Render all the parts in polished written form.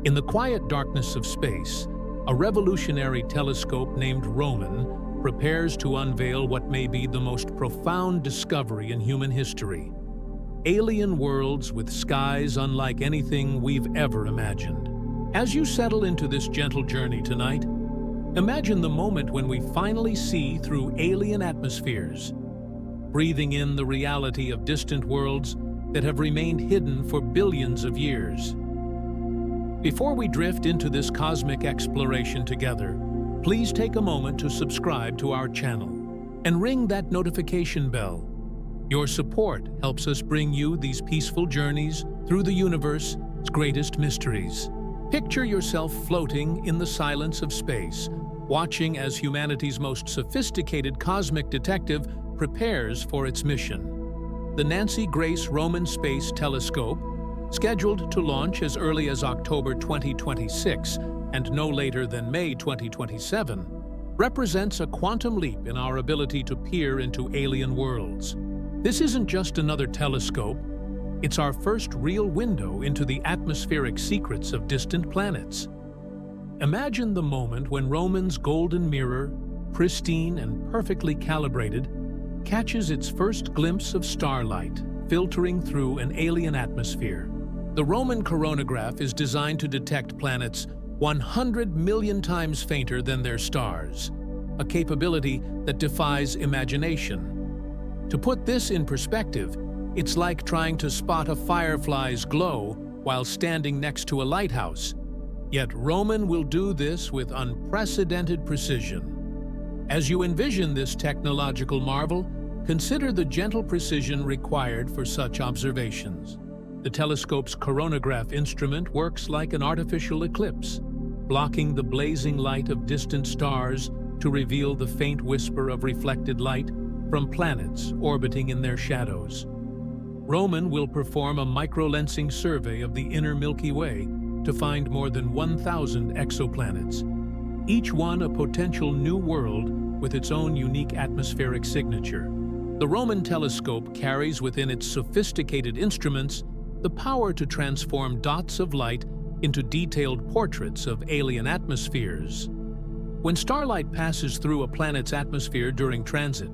In the quiet darkness of space, a revolutionary telescope named Roman prepares to unveil what may be the most profound discovery in human history: alien worlds with skies unlike anything we've ever imagined. As you settle into this gentle journey tonight, imagine the moment when we finally see through alien atmospheres, breathing in the reality of distant worlds that have remained hidden for billions of years. Before we drift into this cosmic exploration together, please take a moment to subscribe to our channel and ring that notification bell. Your support helps us bring you these peaceful journeys through the universe's greatest mysteries. Picture yourself floating in the silence of space, watching as humanity's most sophisticated cosmic detective prepares for its mission. The Nancy Grace Roman Space Telescope, scheduled to launch as early as October 2026 and no later than May 2027, represents a quantum leap in our ability to peer into alien worlds. This isn't just another telescope, it's our first real window into the atmospheric secrets of distant planets. Imagine the moment when Roman's golden mirror, pristine and perfectly calibrated, catches its first glimpse of starlight filtering through an alien atmosphere. The Roman coronagraph is designed to detect planets 100 million times fainter than their stars, a capability that defies imagination. To put this in perspective, it's like trying to spot a firefly's glow while standing next to a lighthouse. Yet Roman will do this with unprecedented precision. As you envision this technological marvel, consider the gentle precision required for such observations. The telescope's coronagraph instrument works like an artificial eclipse, blocking the blazing light of distant stars to reveal the faint whisper of reflected light from planets orbiting in their shadows. Roman will perform a microlensing survey of the inner Milky Way to find more than 1,000 exoplanets, each one a potential new world with its own unique atmospheric signature. The Roman telescope carries within its sophisticated instruments the power to transform dots of light into detailed portraits of alien atmospheres. When starlight passes through a planet's atmosphere during transit,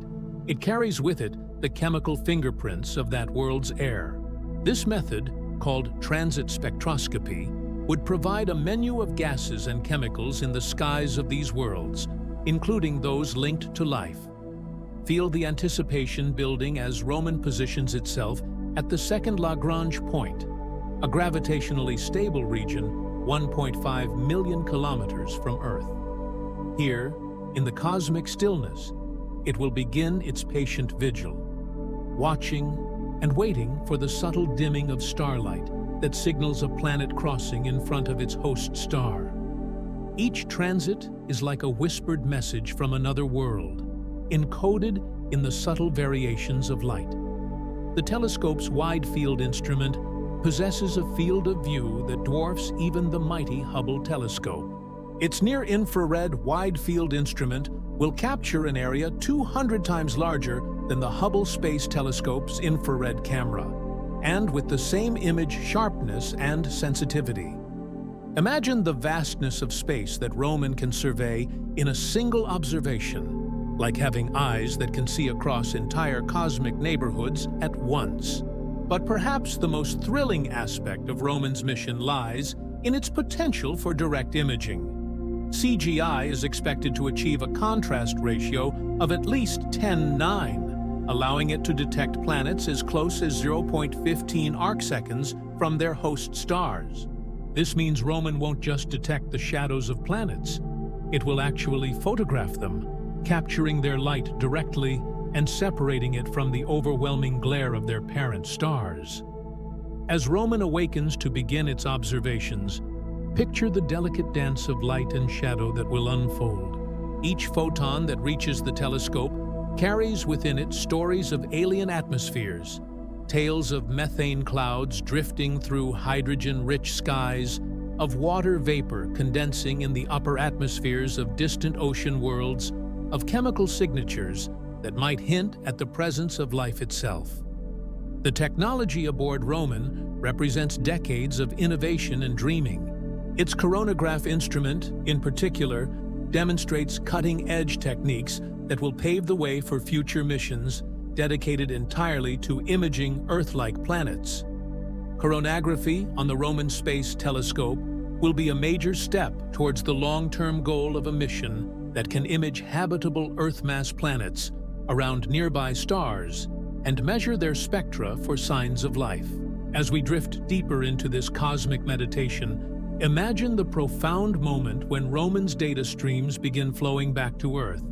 it carries with it the chemical fingerprints of that world's air. This method, called transit spectroscopy, would provide a menu of gases and chemicals in the skies of these worlds, including those linked to life. Feel the anticipation building as Roman positions itself at the second Lagrange point, a gravitationally stable region 1.5 million kilometers from Earth. Here, in the cosmic stillness, it will begin its patient vigil, watching and waiting for the subtle dimming of starlight that signals a planet crossing in front of its host star. Each transit is like a whispered message from another world, encoded in the subtle variations of light. The telescope's wide-field instrument possesses a field of view that dwarfs even the mighty Hubble telescope. Its near-infrared wide-field instrument will capture an area 200 times larger than the Hubble Space Telescope's infrared camera, and with the same image sharpness and sensitivity. Imagine the vastness of space that Roman can survey in a single observation, like having eyes that can see across entire cosmic neighborhoods at once. But perhaps the most thrilling aspect of Roman's mission lies in its potential for direct imaging. CGI is expected to achieve a contrast ratio of at least 10:9, allowing it to detect planets as close as 0.15 arcseconds from their host stars. This means Roman won't just detect the shadows of planets, it will actually photograph them, capturing their light directly and separating it from the overwhelming glare of their parent stars. As Roman awakens to begin its observations, picture the delicate dance of light and shadow that will unfold. Each photon that reaches the telescope carries within it stories of alien atmospheres, tales of methane clouds drifting through hydrogen-rich skies, of water vapor condensing in the upper atmospheres of distant ocean worlds, of chemical signatures that might hint at the presence of life itself. The technology aboard Roman represents decades of innovation and dreaming, Its coronagraph instrument, in particular, demonstrates cutting-edge techniques that will pave the way for future missions dedicated entirely to imaging Earth-like planets. Coronagraphy on the Roman Space Telescope will be a major step towards the long-term goal of a mission that can image habitable Earth-mass planets around nearby stars and measure their spectra for signs of life. As we drift deeper into this cosmic meditation, imagine the profound moment when Roman's data streams begin flowing back to Earth,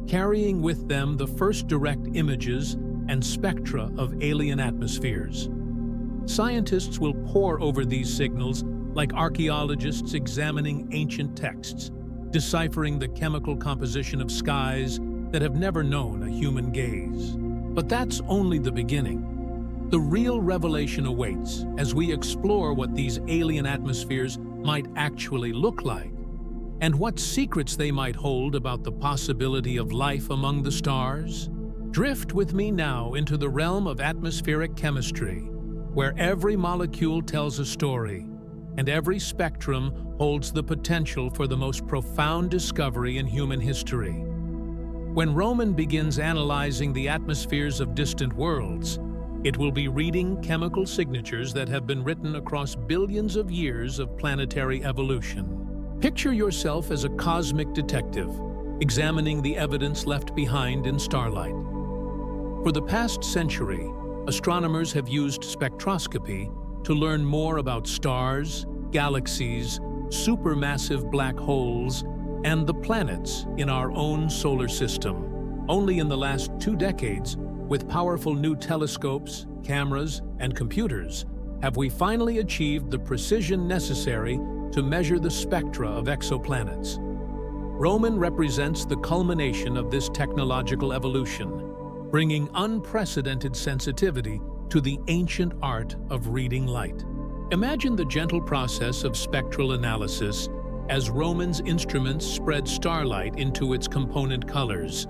carrying with them the first direct images and spectra of alien atmospheres. Scientists will pore over these signals like archaeologists examining ancient texts, deciphering the chemical composition of skies that have never known a human gaze. But that's only the beginning. The real revelation awaits as we explore what these alien atmospheres might actually look like, and what secrets they might hold about the possibility of life among the stars. Drift with me now into the realm of atmospheric chemistry, where every molecule tells a story, and every spectrum holds the potential for the most profound discovery in human history. When Roman begins analyzing the atmospheres of distant worlds, it will be reading chemical signatures that have been written across billions of years of planetary evolution. Picture yourself as a cosmic detective, examining the evidence left behind in starlight. For the past century, astronomers have used spectroscopy to learn more about stars, galaxies, supermassive black holes, and the planets in our own solar system. Only in the last 2 decades, with powerful new telescopes, cameras, and computers, have we finally achieved the precision necessary to measure the spectra of exoplanets. Roman represents the culmination of this technological evolution, bringing unprecedented sensitivity to the ancient art of reading light. Imagine the gentle process of spectral analysis as Roman's instruments spread starlight into its component colors,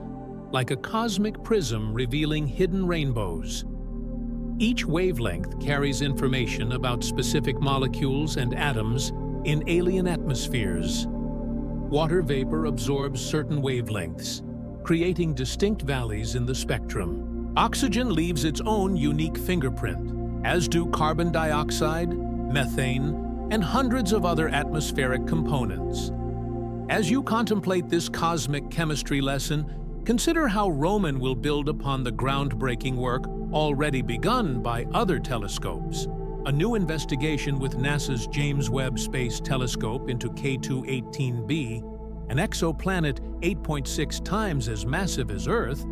like a cosmic prism revealing hidden rainbows. Each wavelength carries information about specific molecules and atoms in alien atmospheres. Water vapor absorbs certain wavelengths, creating distinct valleys in the spectrum. Oxygen leaves its own unique fingerprint, as do carbon dioxide, methane, and hundreds of other atmospheric components. As you contemplate this cosmic chemistry lesson, consider how Roman will build upon the groundbreaking work already begun by other telescopes. A new investigation with NASA's James Webb Space Telescope into K2-18b, an exoplanet 8.6 times as massive as Earth,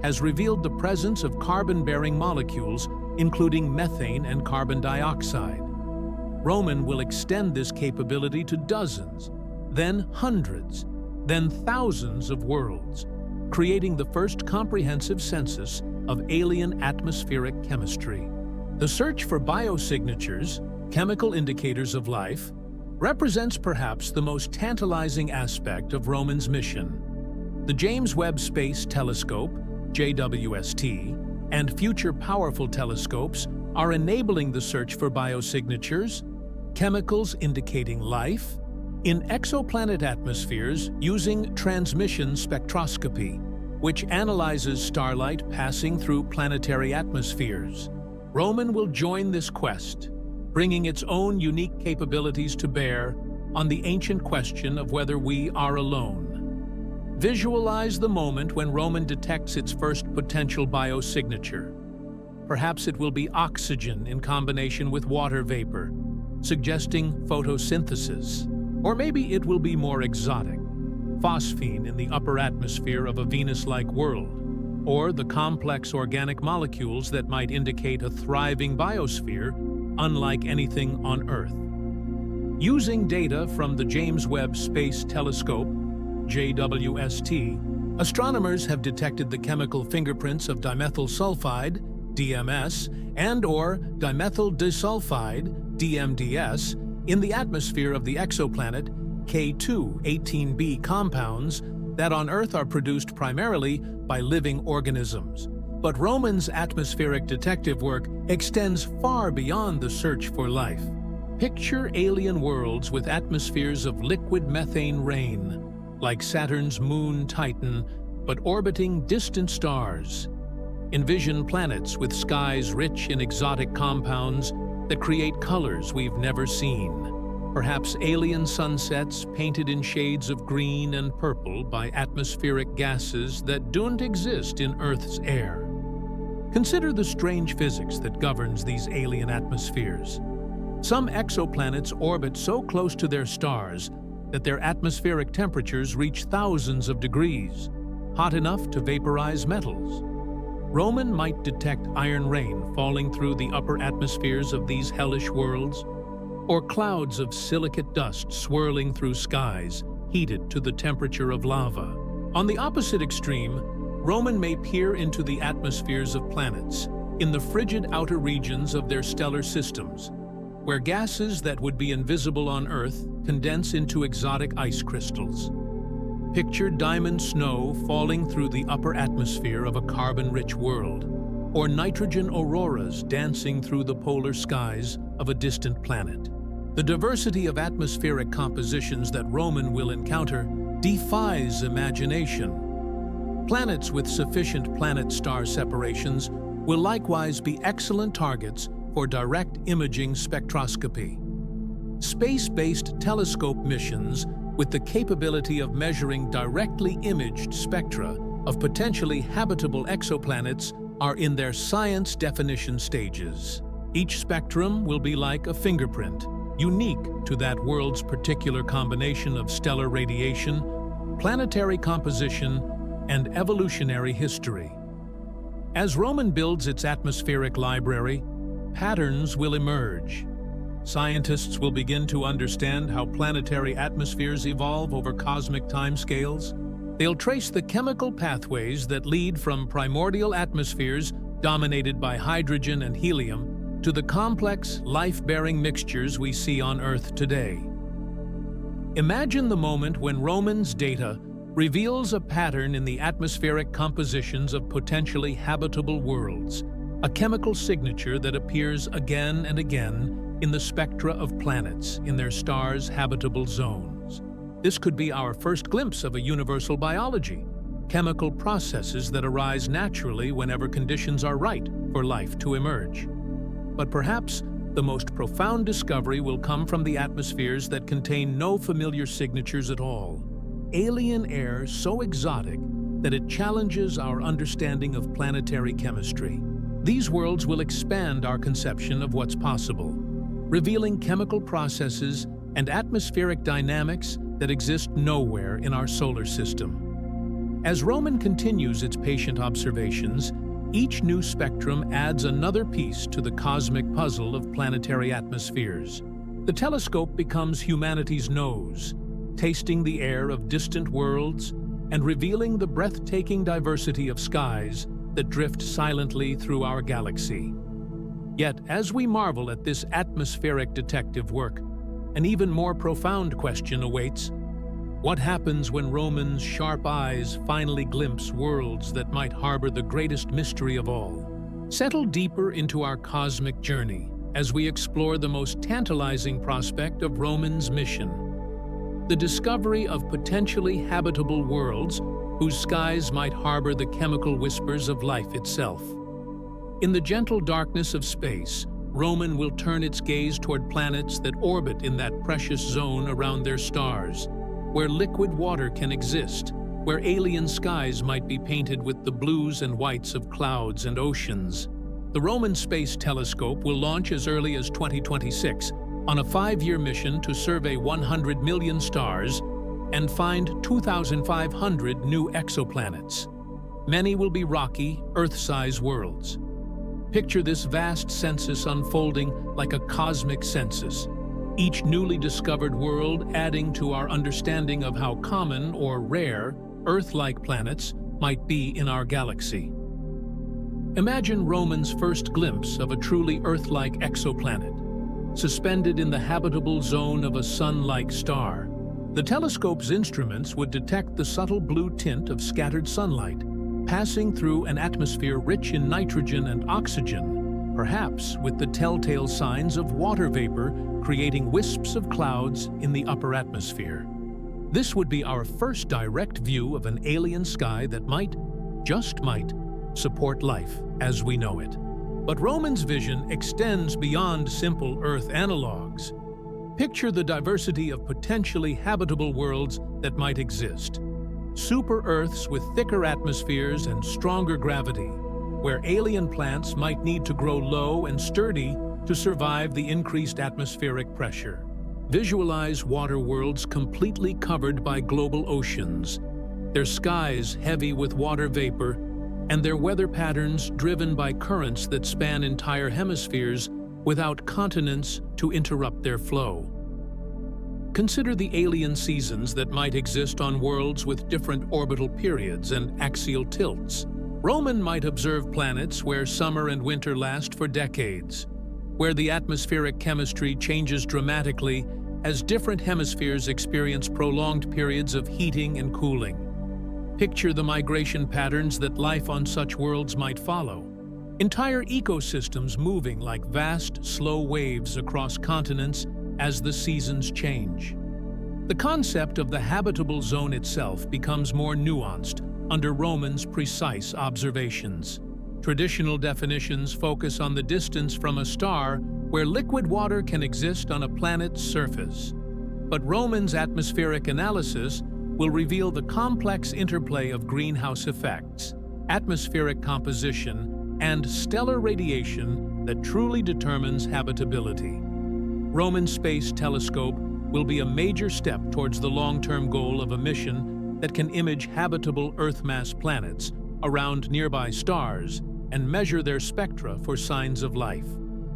has revealed the presence of carbon-bearing molecules, including methane and carbon dioxide. Roman will extend this capability to dozens, then hundreds, then thousands of worlds, creating the first comprehensive census of alien atmospheric chemistry. The search for biosignatures, chemical indicators of life, represents perhaps the most tantalizing aspect of Roman's mission. The James Webb Space Telescope, JWST, and future powerful telescopes are enabling the search for biosignatures, chemicals indicating life, in exoplanet atmospheres using transmission spectroscopy, which analyzes starlight passing through planetary atmospheres. Roman will join this quest, bringing its own unique capabilities to bear on the ancient question of whether we are alone. Visualize the moment when Roman detects its first potential biosignature. Perhaps it will be oxygen in combination with water vapor, suggesting photosynthesis. Or maybe it will be more exotic, phosphine in the upper atmosphere of a Venus-like world, or the complex organic molecules that might indicate a thriving biosphere unlike anything on Earth. Using data from the James Webb Space Telescope, JWST, astronomers have detected the chemical fingerprints of dimethyl sulfide, DMS, and/or dimethyl disulfide, DMDS, in the atmosphere of the exoplanet K2-18b compounds that on Earth are produced primarily by living organisms. But Roman's atmospheric detective work extends far beyond the search for life. Picture alien worlds with atmospheres of liquid methane rain, like Saturn's moon Titan, but orbiting distant stars. Envision planets with skies rich in exotic compounds that create colors we've never seen. Perhaps alien sunsets painted in shades of green and purple by atmospheric gases that don't exist in Earth's air. Consider the strange physics that governs these alien atmospheres. Some exoplanets orbit so close to their stars that their atmospheric temperatures reach thousands of degrees, hot enough to vaporize metals. Roman might detect iron rain falling through the upper atmospheres of these hellish worlds, or clouds of silicate dust swirling through skies heated to the temperature of lava. On the opposite extreme, Roman may peer into the atmospheres of planets in the frigid outer regions of their stellar systems, where gases that would be invisible on Earth condense into exotic ice crystals. Picture diamond snow falling through the upper atmosphere of a carbon-rich world, or nitrogen auroras dancing through the polar skies of a distant planet. The diversity of atmospheric compositions that Roman will encounter defies imagination. Planets with sufficient planet-star separations will likewise be excellent targets for direct imaging spectroscopy. Space-based telescope missions with the capability of measuring directly imaged spectra of potentially habitable exoplanets are in their science definition stages. Each spectrum will be like a fingerprint, unique to that world's particular combination of stellar radiation, planetary composition, and evolutionary history. As Roman builds its atmospheric library, patterns will emerge. Scientists will begin to understand how planetary atmospheres evolve over cosmic timescales. They'll trace the chemical pathways that lead from primordial atmospheres dominated by hydrogen and helium to the complex, life-bearing mixtures we see on Earth today. Imagine the moment when Roman's data reveals a pattern in the atmospheric compositions of potentially habitable worlds, a chemical signature that appears again and again in the spectra of planets in their stars' habitable zones. This could be our first glimpse of a universal biology, chemical processes that arise naturally whenever conditions are right for life to emerge. But perhaps the most profound discovery will come from the atmospheres that contain no familiar signatures at all. Alien air so exotic that it challenges our understanding of planetary chemistry. These worlds will expand our conception of what's possible, revealing chemical processes and atmospheric dynamics that exist nowhere in our solar system. As Roman continues its patient observations, each new spectrum adds another piece to the cosmic puzzle of planetary atmospheres. The telescope becomes humanity's nose, tasting the air of distant worlds and revealing the breathtaking diversity of skies that drift silently through our galaxy. Yet, as we marvel at this atmospheric detective work, an even more profound question awaits. What happens when Roman's sharp eyes finally glimpse worlds that might harbor the greatest mystery of all? Settle deeper into our cosmic journey as we explore the most tantalizing prospect of Roman's mission: the discovery of potentially habitable worlds whose skies might harbor the chemical whispers of life itself. In the gentle darkness of space, Roman will turn its gaze toward planets that orbit in that precious zone around their stars, where liquid water can exist, where alien skies might be painted with the blues and whites of clouds and oceans. The Roman Space Telescope will launch as early as 2026 on a 5-year mission to survey 100 million stars and find 2,500 new exoplanets. Many will be rocky, Earth-size worlds. Picture this vast census unfolding like a cosmic census, each newly discovered world adding to our understanding of how common or rare Earth-like planets might be in our galaxy. Imagine Roman's first glimpse of a truly Earth-like exoplanet, suspended in the habitable zone of a sun-like star. The telescope's instruments would detect the subtle blue tint of scattered sunlight, passing through an atmosphere rich in nitrogen and oxygen, perhaps with the telltale signs of water vapor creating wisps of clouds in the upper atmosphere. This would be our first direct view of an alien sky that might, just might, support life as we know it. But Roman's vision extends beyond simple Earth analogs. Picture the diversity of potentially habitable worlds that might exist. Super-Earths with thicker atmospheres and stronger gravity, where alien plants might need to grow low and sturdy to survive the increased atmospheric pressure. Visualize water worlds completely covered by global oceans, their skies heavy with water vapor, and their weather patterns driven by currents that span entire hemispheres without continents to interrupt their flow. Consider the alien seasons that might exist on worlds with different orbital periods and axial tilts. Roman might observe planets where summer and winter last for decades, where the atmospheric chemistry changes dramatically as different hemispheres experience prolonged periods of heating and cooling. Picture the migration patterns that life on such worlds might follow. Entire ecosystems moving like vast, slow waves across continents as the seasons change. The concept of the habitable zone itself becomes more nuanced under Roman's precise observations. Traditional definitions focus on the distance from a star where liquid water can exist on a planet's surface. But Roman's atmospheric analysis will reveal the complex interplay of greenhouse effects, atmospheric composition, and stellar radiation that truly determines habitability. Roman Space Telescope will be a major step towards the long-term goal of a mission that can image habitable Earth-mass planets around nearby stars and measure their spectra for signs of life.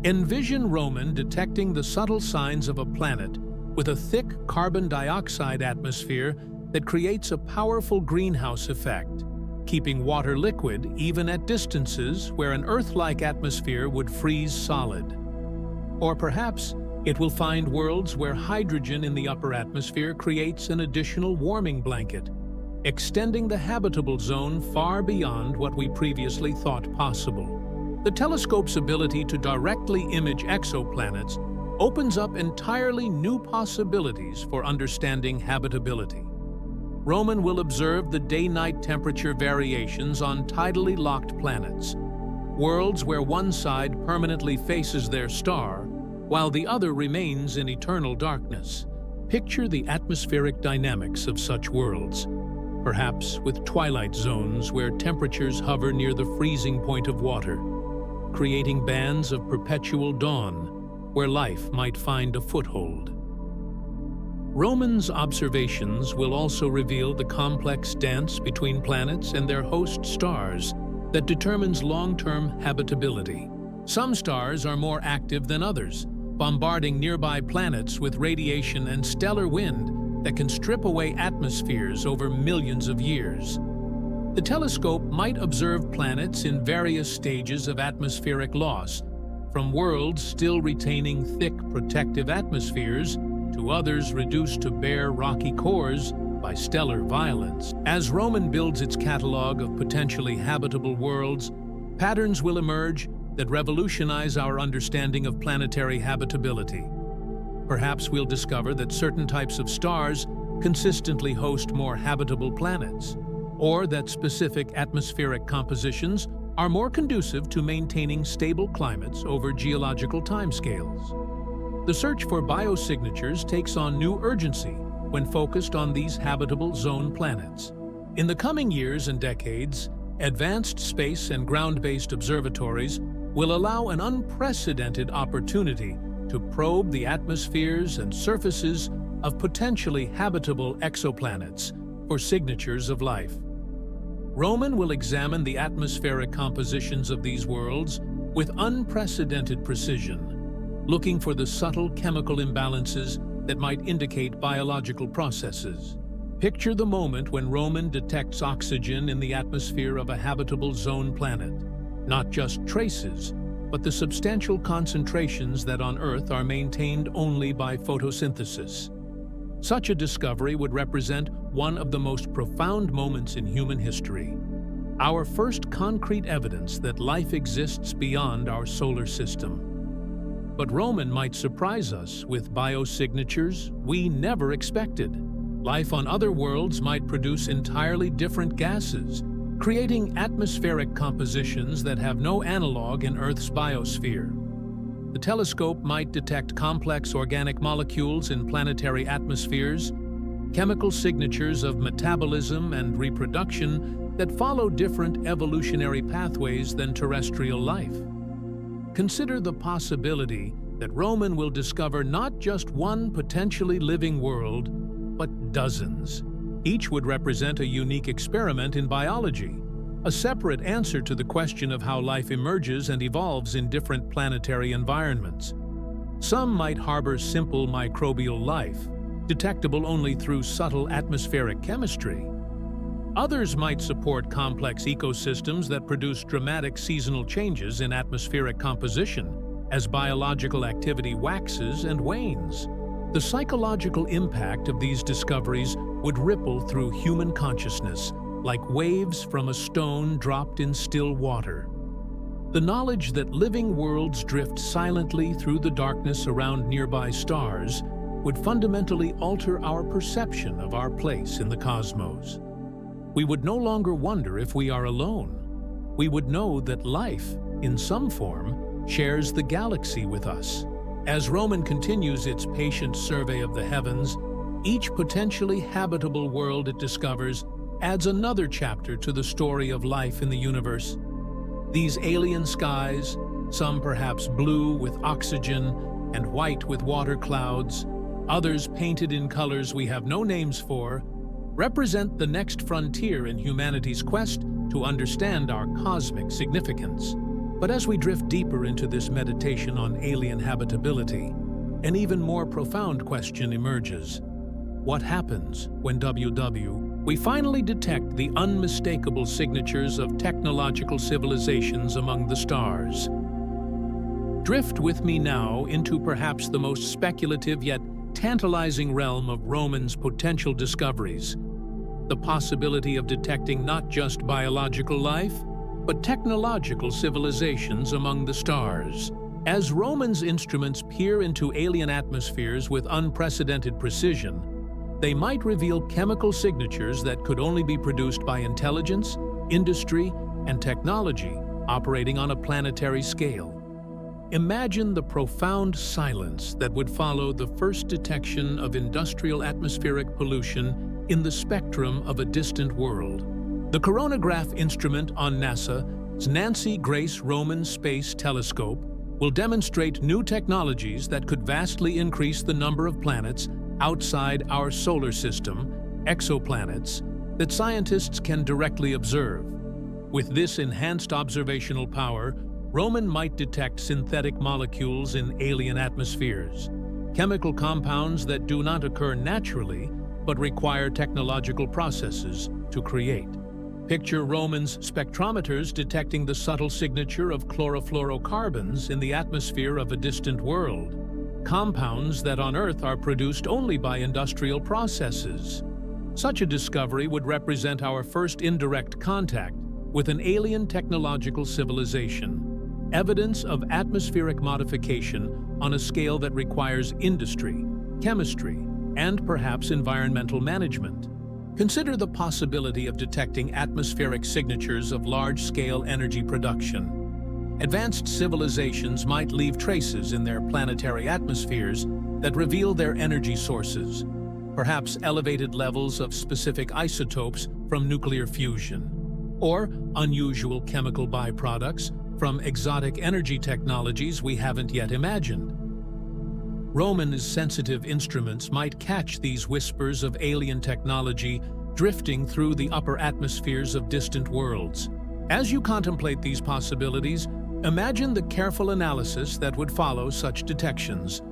Envision Roman detecting the subtle signs of a planet with a thick carbon dioxide atmosphere that creates a powerful greenhouse effect, keeping water liquid even at distances where an Earth-like atmosphere would freeze solid. Or perhaps it will find worlds where hydrogen in the upper atmosphere creates an additional warming blanket, extending the habitable zone far beyond what we previously thought possible. The telescope's ability to directly image exoplanets opens up entirely new possibilities for understanding habitability. Roman will observe the day-night temperature variations on tidally locked planets, worlds where one side permanently faces their star while the other remains in eternal darkness. Picture the atmospheric dynamics of such worlds, perhaps with twilight zones where temperatures hover near the freezing point of water, creating bands of perpetual dawn where life might find a foothold. Roman's observations will also reveal the complex dance between planets and their host stars that determines long-term habitability. Some stars are more active than others, bombarding nearby planets with radiation and stellar wind that can strip away atmospheres over millions of years. The telescope might observe planets in various stages of atmospheric loss, from worlds still retaining thick protective atmospheres to others reduced to bare rocky cores by stellar violence. As Roman builds its catalog of potentially habitable worlds, patterns will emerge that revolutionize our understanding of planetary habitability. Perhaps we'll discover that certain types of stars consistently host more habitable planets, or that specific atmospheric compositions are more conducive to maintaining stable climates over geological timescales. The search for biosignatures takes on new urgency when focused on these habitable zone planets. In the coming years and decades, advanced space and ground-based observatories will allow an unprecedented opportunity to probe the atmospheres and surfaces of potentially habitable exoplanets for signatures of life. Roman will examine the atmospheric compositions of these worlds with unprecedented precision, looking for the subtle chemical imbalances that might indicate biological processes. Picture the moment when Roman detects oxygen in the atmosphere of a habitable zone planet. Not just traces, but the substantial concentrations that on Earth are maintained only by photosynthesis. Such a discovery would represent one of the most profound moments in human history. our first concrete evidence that life exists beyond our solar system. But Roman might surprise us with biosignatures we never expected. Life on other worlds might produce entirely different gases, creating atmospheric compositions that have no analog in Earth's biosphere. The telescope might detect complex organic molecules in planetary atmospheres, chemical signatures of metabolism and reproduction that follow different evolutionary pathways than terrestrial life. Consider the possibility that Roman will discover not just one potentially living world, but dozens. Each would represent a unique experiment in biology, a separate answer to the question of how life emerges and evolves in different planetary environments. Some might harbor simple microbial life, detectable only through subtle atmospheric chemistry. Others might support complex ecosystems that produce dramatic seasonal changes in atmospheric composition as biological activity waxes and wanes. The psychological impact of these discoveries would ripple through human consciousness, like waves from a stone dropped in still water. The knowledge that living worlds drift silently through the darkness around nearby stars would fundamentally alter our perception of our place in the cosmos. We would no longer wonder if we are alone. We would know that life, in some form, shares the galaxy with us. As Roman continues its patient survey of the heavens, each potentially habitable world it discovers adds another chapter to the story of life in the universe. These alien skies, some perhaps blue with oxygen and white with water clouds, others painted in colors we have no names for, represent the next frontier in humanity's quest to understand our cosmic significance. But as we drift deeper into this meditation on alien habitability, an even more profound question emerges. What happens when we finally detect the unmistakable signatures of technological civilizations among the stars? Drift with me now into perhaps the most speculative yet tantalizing realm of Roman's potential discoveries, the possibility of detecting not just biological life, but technological civilizations among the stars. As Roman's instruments peer into alien atmospheres with unprecedented precision, they might reveal chemical signatures that could only be produced by intelligence, industry, and technology operating on a planetary scale. Imagine the profound silence that would follow the first detection of industrial atmospheric pollution in the spectrum of a distant world. The coronagraph instrument on NASA's Nancy Grace Roman Space Telescope will demonstrate new technologies that could vastly increase the number of planets outside our solar system, exoplanets, that scientists can directly observe. With this enhanced observational power, Roman might detect synthetic molecules in alien atmospheres, chemical compounds that do not occur naturally but require technological processes to create. Picture Roman's spectrometers detecting the subtle signature of chlorofluorocarbons in the atmosphere of a distant world, compounds that on Earth are produced only by industrial processes. Such a discovery would represent our first indirect contact with an alien technological civilization, evidence of atmospheric modification on a scale that requires industry, chemistry, and perhaps environmental management. Consider the possibility of detecting atmospheric signatures of large-scale energy production. Advanced civilizations might leave traces in their planetary atmospheres that reveal their energy sources, perhaps elevated levels of specific isotopes from nuclear fusion, or unusual chemical byproducts from exotic energy technologies we haven't yet imagined. Roman's sensitive instruments might catch these whispers of alien technology drifting through the upper atmospheres of distant worlds. As you contemplate these possibilities, imagine the careful analysis that would follow such detections.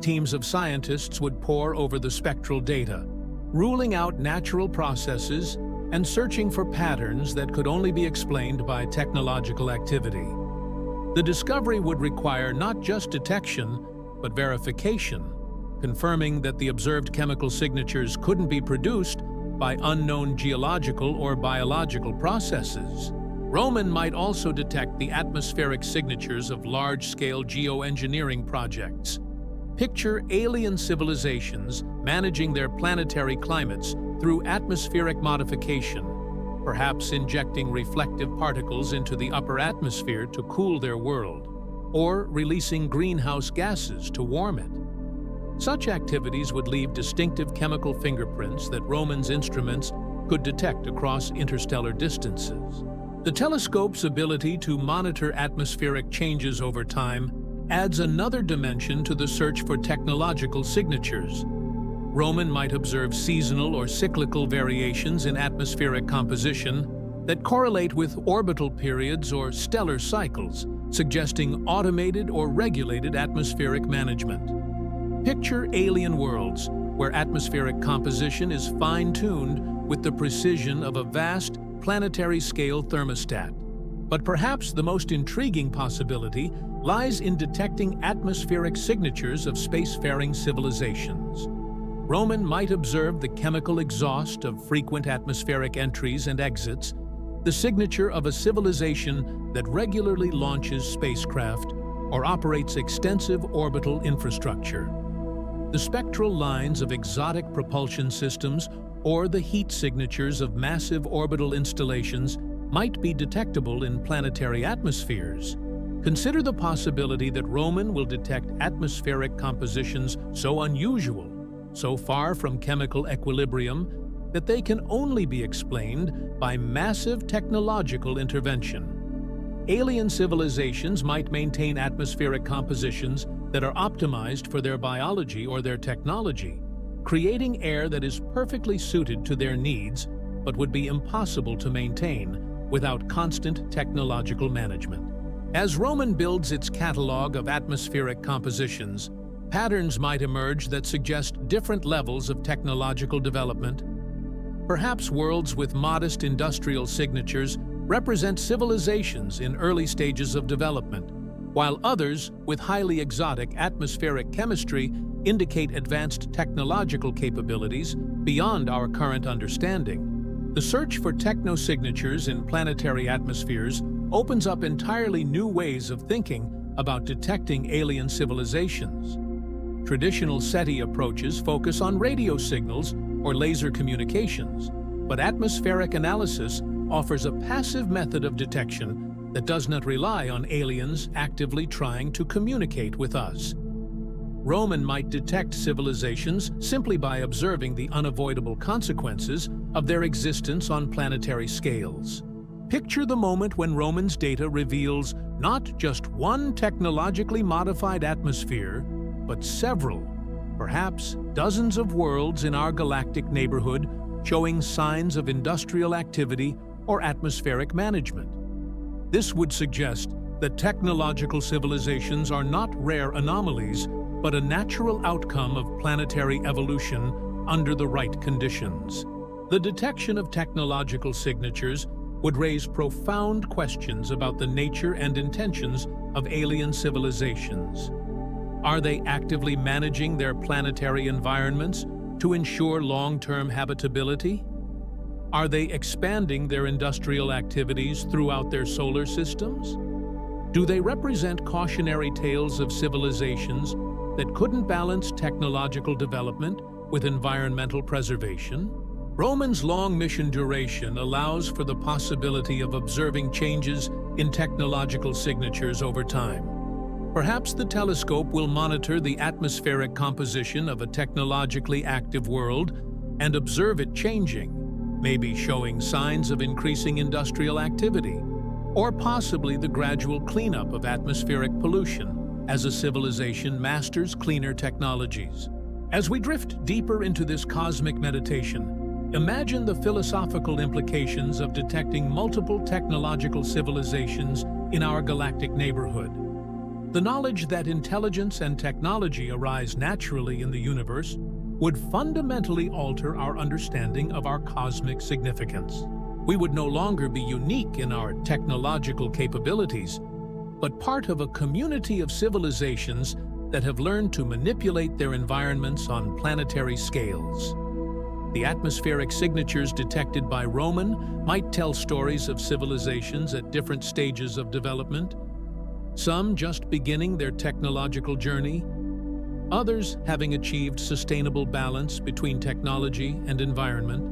Teams of scientists would pore over the spectral data, ruling out natural processes and searching for patterns that could only be explained by technological activity. The discovery would require not just detection, but verification, confirming that the observed chemical signatures couldn't be produced by unknown geological or biological processes. Roman might also detect the atmospheric signatures of large-scale geoengineering projects. Picture alien civilizations managing their planetary climates through atmospheric modification, perhaps injecting reflective particles into the upper atmosphere to cool their world, or releasing greenhouse gases to warm it. Such activities would leave distinctive chemical fingerprints that Roman's instruments could detect across interstellar distances. The telescope's ability to monitor atmospheric changes over time adds another dimension to the search for technological signatures. Roman might observe seasonal or cyclical variations in atmospheric composition that correlate with orbital periods or stellar cycles, suggesting automated or regulated atmospheric management. Picture alien worlds, where atmospheric composition is fine-tuned with the precision of a vast, planetary-scale thermostat. But perhaps the most intriguing possibility lies in detecting atmospheric signatures of spacefaring civilizations. Roman might observe the chemical exhaust of frequent atmospheric entries and exits, the signature of a civilization that regularly launches spacecraft or operates extensive orbital infrastructure. The spectral lines of exotic propulsion systems or the heat signatures of massive orbital installations might be detectable in planetary atmospheres. Consider the possibility that Roman will detect atmospheric compositions so unusual, so far from chemical equilibrium, that they can only be explained by massive technological intervention. Alien civilizations might maintain atmospheric compositions that are optimized for their biology or their technology, creating air that is perfectly suited to their needs but would be impossible to maintain without constant technological management. As Roman builds its catalog of atmospheric compositions, patterns might emerge that suggest different levels of technological development. Perhaps worlds with modest industrial signatures represent civilizations in early stages of development, while others with highly exotic atmospheric chemistry indicate advanced technological capabilities beyond our current understanding. The search for technosignatures in planetary atmospheres opens up entirely new ways of thinking about detecting alien civilizations. Traditional SETI approaches focus on radio signals or laser communications, but atmospheric analysis offers a passive method of detection that does not rely on aliens actively trying to communicate with us. Roman might detect civilizations simply by observing the unavoidable consequences of their existence on planetary scales. Picture the moment when Roman's data reveals not just one technologically modified atmosphere, but several, perhaps dozens of worlds in our galactic neighborhood showing signs of industrial activity or atmospheric management. This would suggest that technological civilizations are not rare anomalies, but a natural outcome of planetary evolution under the right conditions. The detection of technological signatures would raise profound questions about the nature and intentions of alien civilizations. Are they actively managing their planetary environments to ensure long-term habitability? Are they expanding their industrial activities throughout their solar systems? Do they represent cautionary tales of civilizations that couldn't balance technological development with environmental preservation? Roman's long mission duration allows for the possibility of observing changes in technological signatures over time. Perhaps the telescope will monitor the atmospheric composition of a technologically active world and observe it changing, maybe showing signs of increasing industrial activity, or possibly the gradual cleanup of atmospheric pollution as a civilization masters cleaner technologies. As we drift deeper into this cosmic meditation, imagine the philosophical implications of detecting multiple technological civilizations in our galactic neighborhood. The knowledge that intelligence and technology arise naturally in the universe would fundamentally alter our understanding of our cosmic significance. We would no longer be unique in our technological capabilities, but part of a community of civilizations that have learned to manipulate their environments on planetary scales. The atmospheric signatures detected by Roman might tell stories of civilizations at different stages of development, some just beginning their technological journey, others having achieved sustainable balance between technology and environment,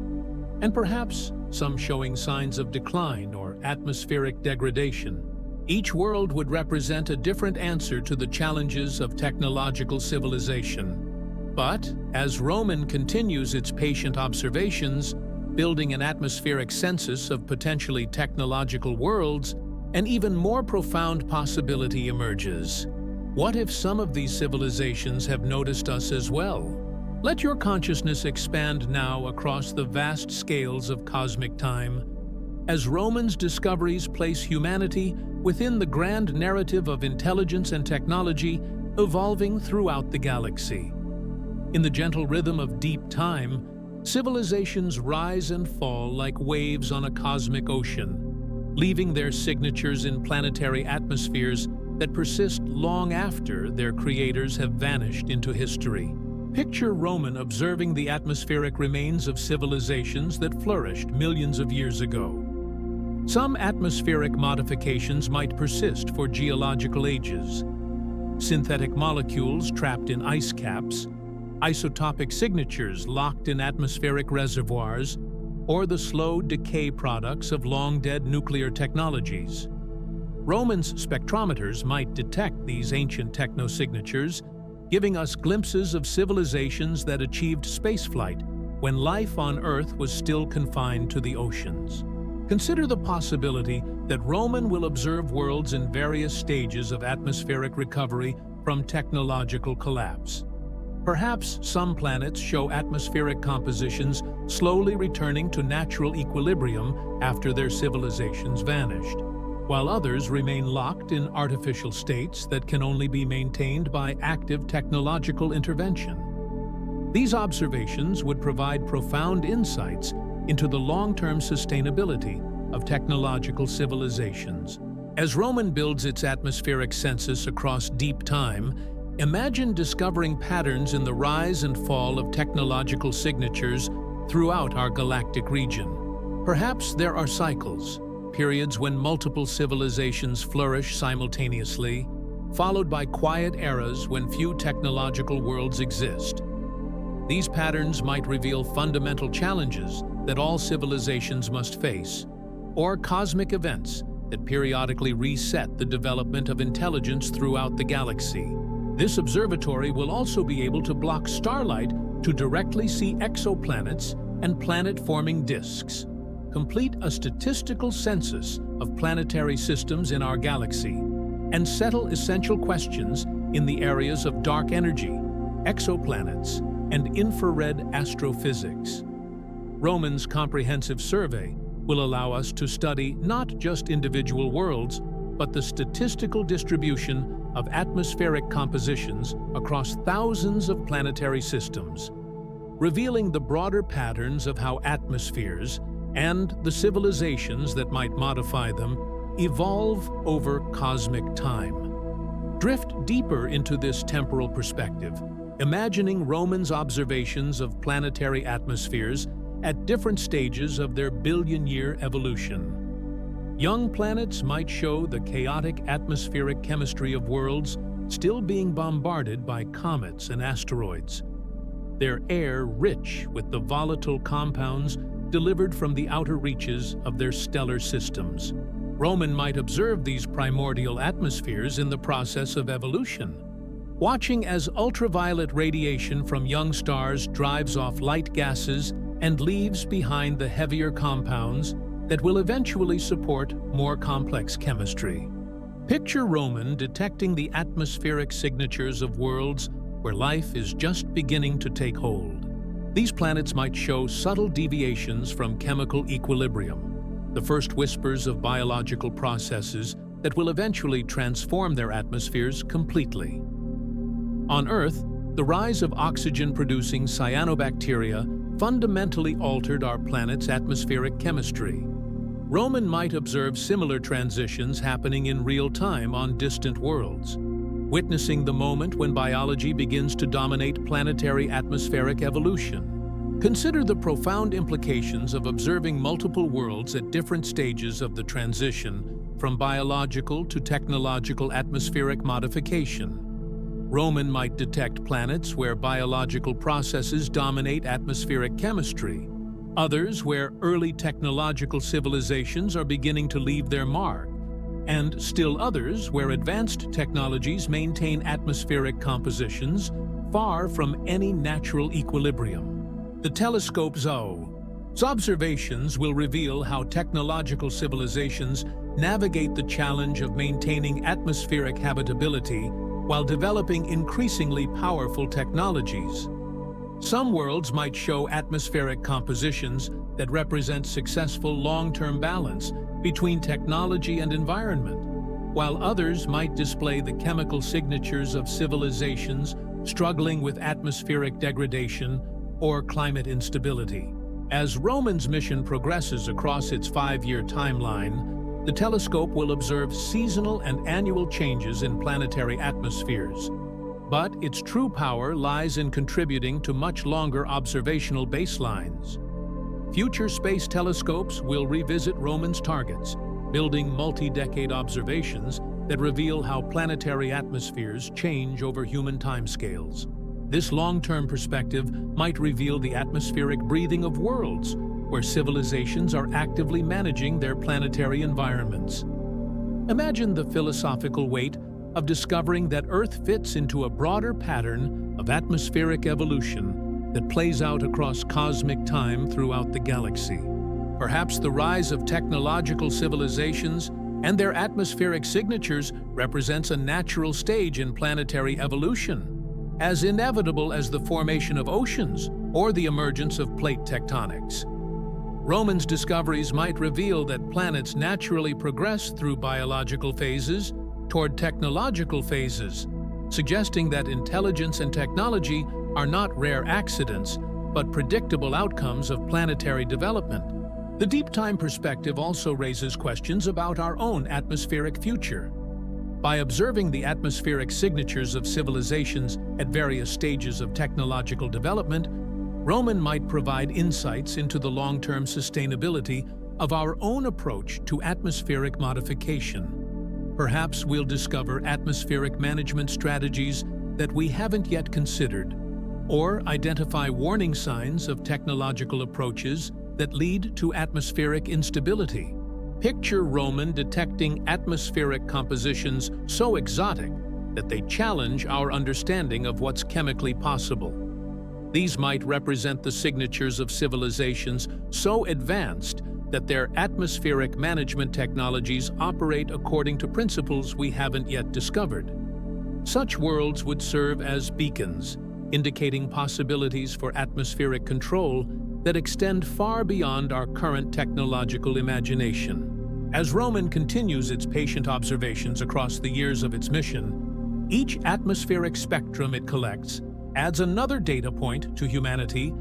and perhaps some showing signs of decline or atmospheric degradation. Each world would represent a different answer to the challenges of technological civilization. But as Roman continues its patient observations, building an atmospheric census of potentially technological worlds, an even more profound possibility emerges. What if some of these civilizations have noticed us as well? Let your consciousness expand now across the vast scales of cosmic time, as Roman's discoveries place humanity within the grand narrative of intelligence and technology evolving throughout the galaxy. In the gentle rhythm of deep time, civilizations rise and fall like waves on a cosmic ocean, leaving their signatures in planetary atmospheres that persist long after their creators have vanished into history. Picture Roman observing the atmospheric remains of civilizations that flourished millions of years ago. Some atmospheric modifications might persist for geological ages. Synthetic molecules trapped in ice caps, isotopic signatures locked in atmospheric reservoirs, or the slow decay products of long-dead nuclear technologies. Roman's spectrometers might detect these ancient technosignatures, giving us glimpses of civilizations that achieved spaceflight when life on Earth was still confined to the oceans. Consider the possibility that Roman will observe worlds in various stages of atmospheric recovery from technological collapse. Perhaps some planets show atmospheric compositions slowly returning to natural equilibrium after their civilizations vanished, while others remain locked in artificial states that can only be maintained by active technological intervention. These observations would provide profound insights into the long-term sustainability of technological civilizations. As Roman builds its atmospheric census across deep time, imagine discovering patterns in the rise and fall of technological signatures throughout our galactic region. Perhaps there are cycles, periods when multiple civilizations flourish simultaneously, followed by quiet eras when few technological worlds exist. These patterns might reveal fundamental challenges that all civilizations must face, or cosmic events that periodically reset the development of intelligence throughout the galaxy. This observatory will also be able to block starlight to directly see exoplanets and planet-forming disks. Complete a statistical census of planetary systems in our galaxy, and settle essential questions in the areas of dark energy, exoplanets, and infrared astrophysics. Roman's comprehensive survey will allow us to study not just individual worlds, but the statistical distribution of atmospheric compositions across thousands of planetary systems, revealing the broader patterns of how atmospheres and the civilizations that might modify them evolve over cosmic time. Drift deeper into this temporal perspective, imagining Roman's observations of planetary atmospheres at different stages of their billion-year evolution. Young planets might show the chaotic atmospheric chemistry of worlds still being bombarded by comets and asteroids, their air rich with the volatile compounds delivered from the outer reaches of their stellar systems. Roman might observe these primordial atmospheres in the process of evolution, watching as ultraviolet radiation from young stars drives off light gases and leaves behind the heavier compounds that will eventually support more complex chemistry. Picture Roman detecting the atmospheric signatures of worlds where life is just beginning to take hold. These planets might show subtle deviations from chemical equilibrium, the first whispers of biological processes that will eventually transform their atmospheres completely. On Earth, the rise of oxygen-producing cyanobacteria fundamentally altered our planet's atmospheric chemistry. Roman might observe similar transitions happening in real time on distant worlds, witnessing the moment when biology begins to dominate planetary atmospheric evolution. Consider the profound implications of observing multiple worlds at different stages of the transition from biological to technological atmospheric modification. Roman might detect planets where biological processes dominate atmospheric chemistry, others where early technological civilizations are beginning to leave their mark, and still others where advanced technologies maintain atmospheric compositions far from any natural equilibrium. The telescope's observations will reveal how technological civilizations navigate the challenge of maintaining atmospheric habitability while developing increasingly powerful technologies. Some worlds might show atmospheric compositions that represent successful long-term balance between technology and environment, while others might display the chemical signatures of civilizations struggling with atmospheric degradation or climate instability. As Roman's mission progresses across its 5-year timeline, the telescope will observe seasonal and annual changes in planetary atmospheres. But its true power lies in contributing to much longer observational baselines. Future space telescopes will revisit Roman's targets, building multi-decade observations that reveal how planetary atmospheres change over human timescales. This long-term perspective might reveal the atmospheric breathing of worlds, where civilizations are actively managing their planetary environments. Imagine the philosophical weight of discovering that Earth fits into a broader pattern of atmospheric evolution that plays out across cosmic time throughout the galaxy. Perhaps the rise of technological civilizations and their atmospheric signatures represents a natural stage in planetary evolution, as inevitable as the formation of oceans or the emergence of plate tectonics. Roman's discoveries might reveal that planets naturally progress through biological phases toward technological phases, suggesting that intelligence and technology are not rare accidents, but predictable outcomes of planetary development. The deep time perspective also raises questions about our own atmospheric future. By observing the atmospheric signatures of civilizations at various stages of technological development, Roman might provide insights into the long-term sustainability of our own approach to atmospheric modification. Perhaps we'll discover atmospheric management strategies that we haven't yet considered, or identify warning signs of technological approaches that lead to atmospheric instability. Picture Roman detecting atmospheric compositions so exotic that they challenge our understanding of what's chemically possible. These might represent the signatures of civilizations so advanced that their atmospheric management technologies operate according to principles we haven't yet discovered. Such worlds would serve as beacons, indicating possibilities for atmospheric control that extend far beyond our current technological imagination. As Roman continues its patient observations across the years of its mission, each atmospheric spectrum it collects adds another data point to humanity's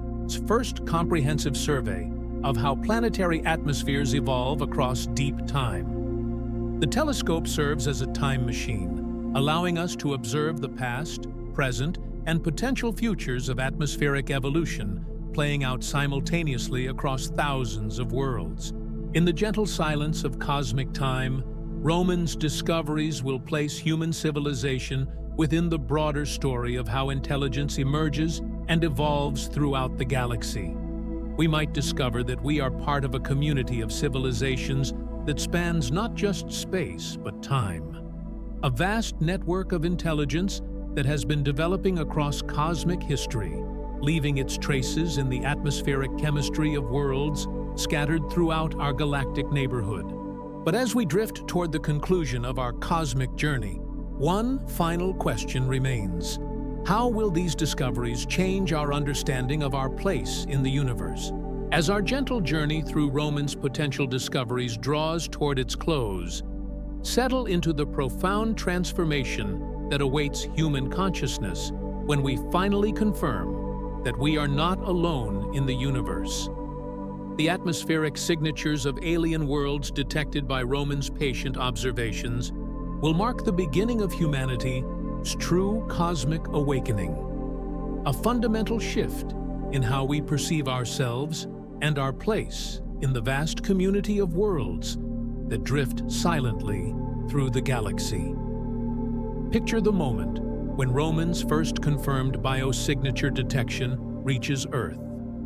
first comprehensive survey of how planetary atmospheres evolve across deep time. The telescope serves as a time machine, allowing us to observe the past, present, and potential futures of atmospheric evolution playing out simultaneously across thousands of worlds. In the gentle silence of cosmic time, Roman's discoveries will place human civilization within the broader story of how intelligence emerges and evolves throughout the galaxy. We might discover that we are part of a community of civilizations that spans not just space, but time. A vast network of intelligence that has been developing across cosmic history, leaving its traces in the atmospheric chemistry of worlds scattered throughout our galactic neighborhood. But as we drift toward the conclusion of our cosmic journey, one final question remains. How will these discoveries change our understanding of our place in the universe? As our gentle journey through Roman's potential discoveries draws toward its close, settle into the profound transformation that awaits human consciousness when we finally confirm that we are not alone in the universe. The atmospheric signatures of alien worlds detected by Roman's patient observations will mark the beginning of humanity's true cosmic awakening, a fundamental shift in how we perceive ourselves and our place in the vast community of worlds that drift silently through the galaxy. Picture the moment when Romans first confirmed biosignature detection reaches Earth.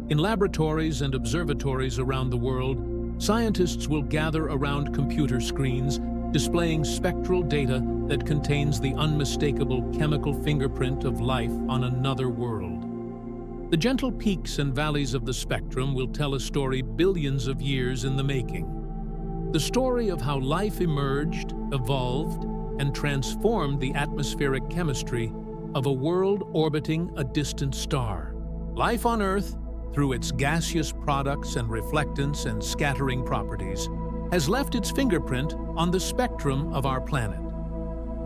In laboratories and observatories around the world, scientists will gather around computer screens displaying spectral data that contains the unmistakable chemical fingerprint of life on another world. The gentle peaks and valleys of the spectrum will tell a story billions of years in the making. The story of how life emerged, evolved, and transformed the atmospheric chemistry of a world orbiting a distant star. Life on Earth, through its gaseous products and reflectance and scattering properties, has left its fingerprint on the spectrum of our planet.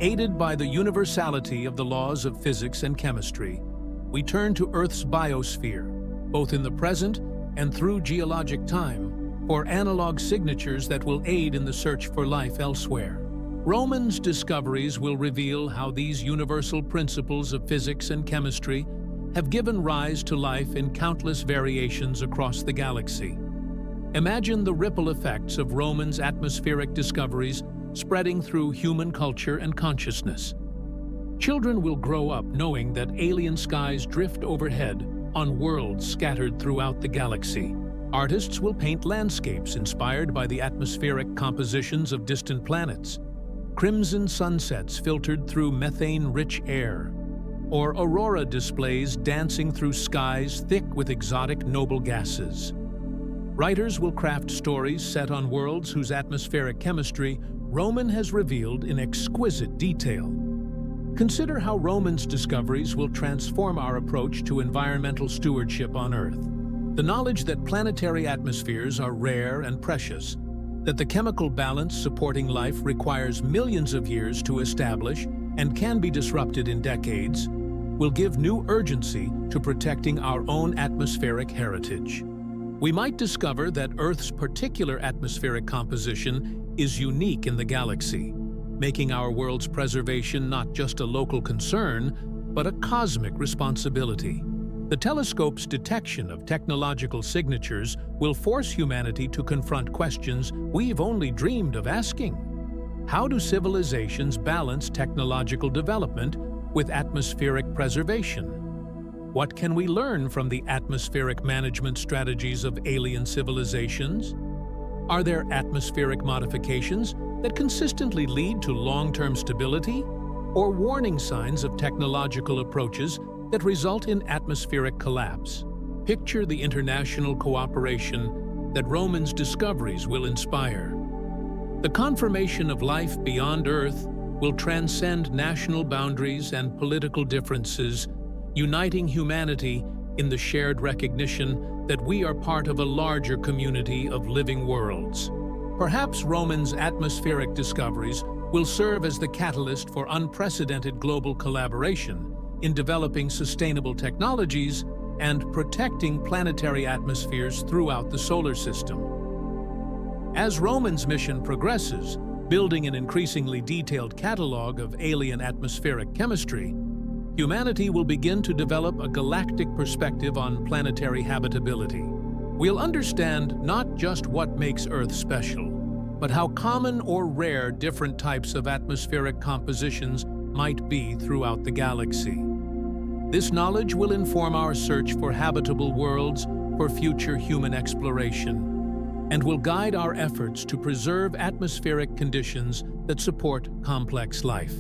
Aided by the universality of the laws of physics and chemistry, we turn to Earth's biosphere, both in the present and through geologic time, for analog signatures that will aid in the search for life elsewhere. Romans' discoveries will reveal how these universal principles of physics and chemistry have given rise to life in countless variations across the galaxy. Imagine the ripple effects of Romans' atmospheric discoveries spreading through human culture and consciousness. Children will grow up knowing that alien skies drift overhead on worlds scattered throughout the galaxy. Artists will paint landscapes inspired by the atmospheric compositions of distant planets, crimson sunsets filtered through methane-rich air, or aurora displays dancing through skies thick with exotic noble gases. Writers will craft stories set on worlds whose atmospheric chemistry Roman has revealed in exquisite detail. Consider how Romans' discoveries will transform our approach to environmental stewardship on Earth. The knowledge that planetary atmospheres are rare and precious, that the chemical balance supporting life requires millions of years to establish and can be disrupted in decades, will give new urgency to protecting our own atmospheric heritage. We might discover that Earth's particular atmospheric composition is unique in the galaxy, making our world's preservation not just a local concern, but a cosmic responsibility. The telescope's detection of technological signatures will force humanity to confront questions we've only dreamed of asking. How do civilizations balance technological development with atmospheric preservation? What can we learn from the atmospheric management strategies of alien civilizations? Are there atmospheric modifications that consistently lead to long-term stability, or warning signs of technological approaches that result in atmospheric collapse? Picture the international cooperation that Romans' discoveries will inspire. The confirmation of life beyond Earth will transcend national boundaries and political differences, uniting humanity in the shared recognition that we are part of a larger community of living worlds. Perhaps Romans' atmospheric discoveries will serve as the catalyst for unprecedented global collaboration in developing sustainable technologies and protecting planetary atmospheres throughout the solar system. As Romans' mission progresses, building an increasingly detailed catalog of alien atmospheric chemistry, humanity will begin to develop a galactic perspective on planetary habitability. We'll understand not just what makes Earth special, but how common or rare different types of atmospheric compositions might be throughout the galaxy. This knowledge will inform our search for habitable worlds for future human exploration, and will guide our efforts to preserve atmospheric conditions that support complex life.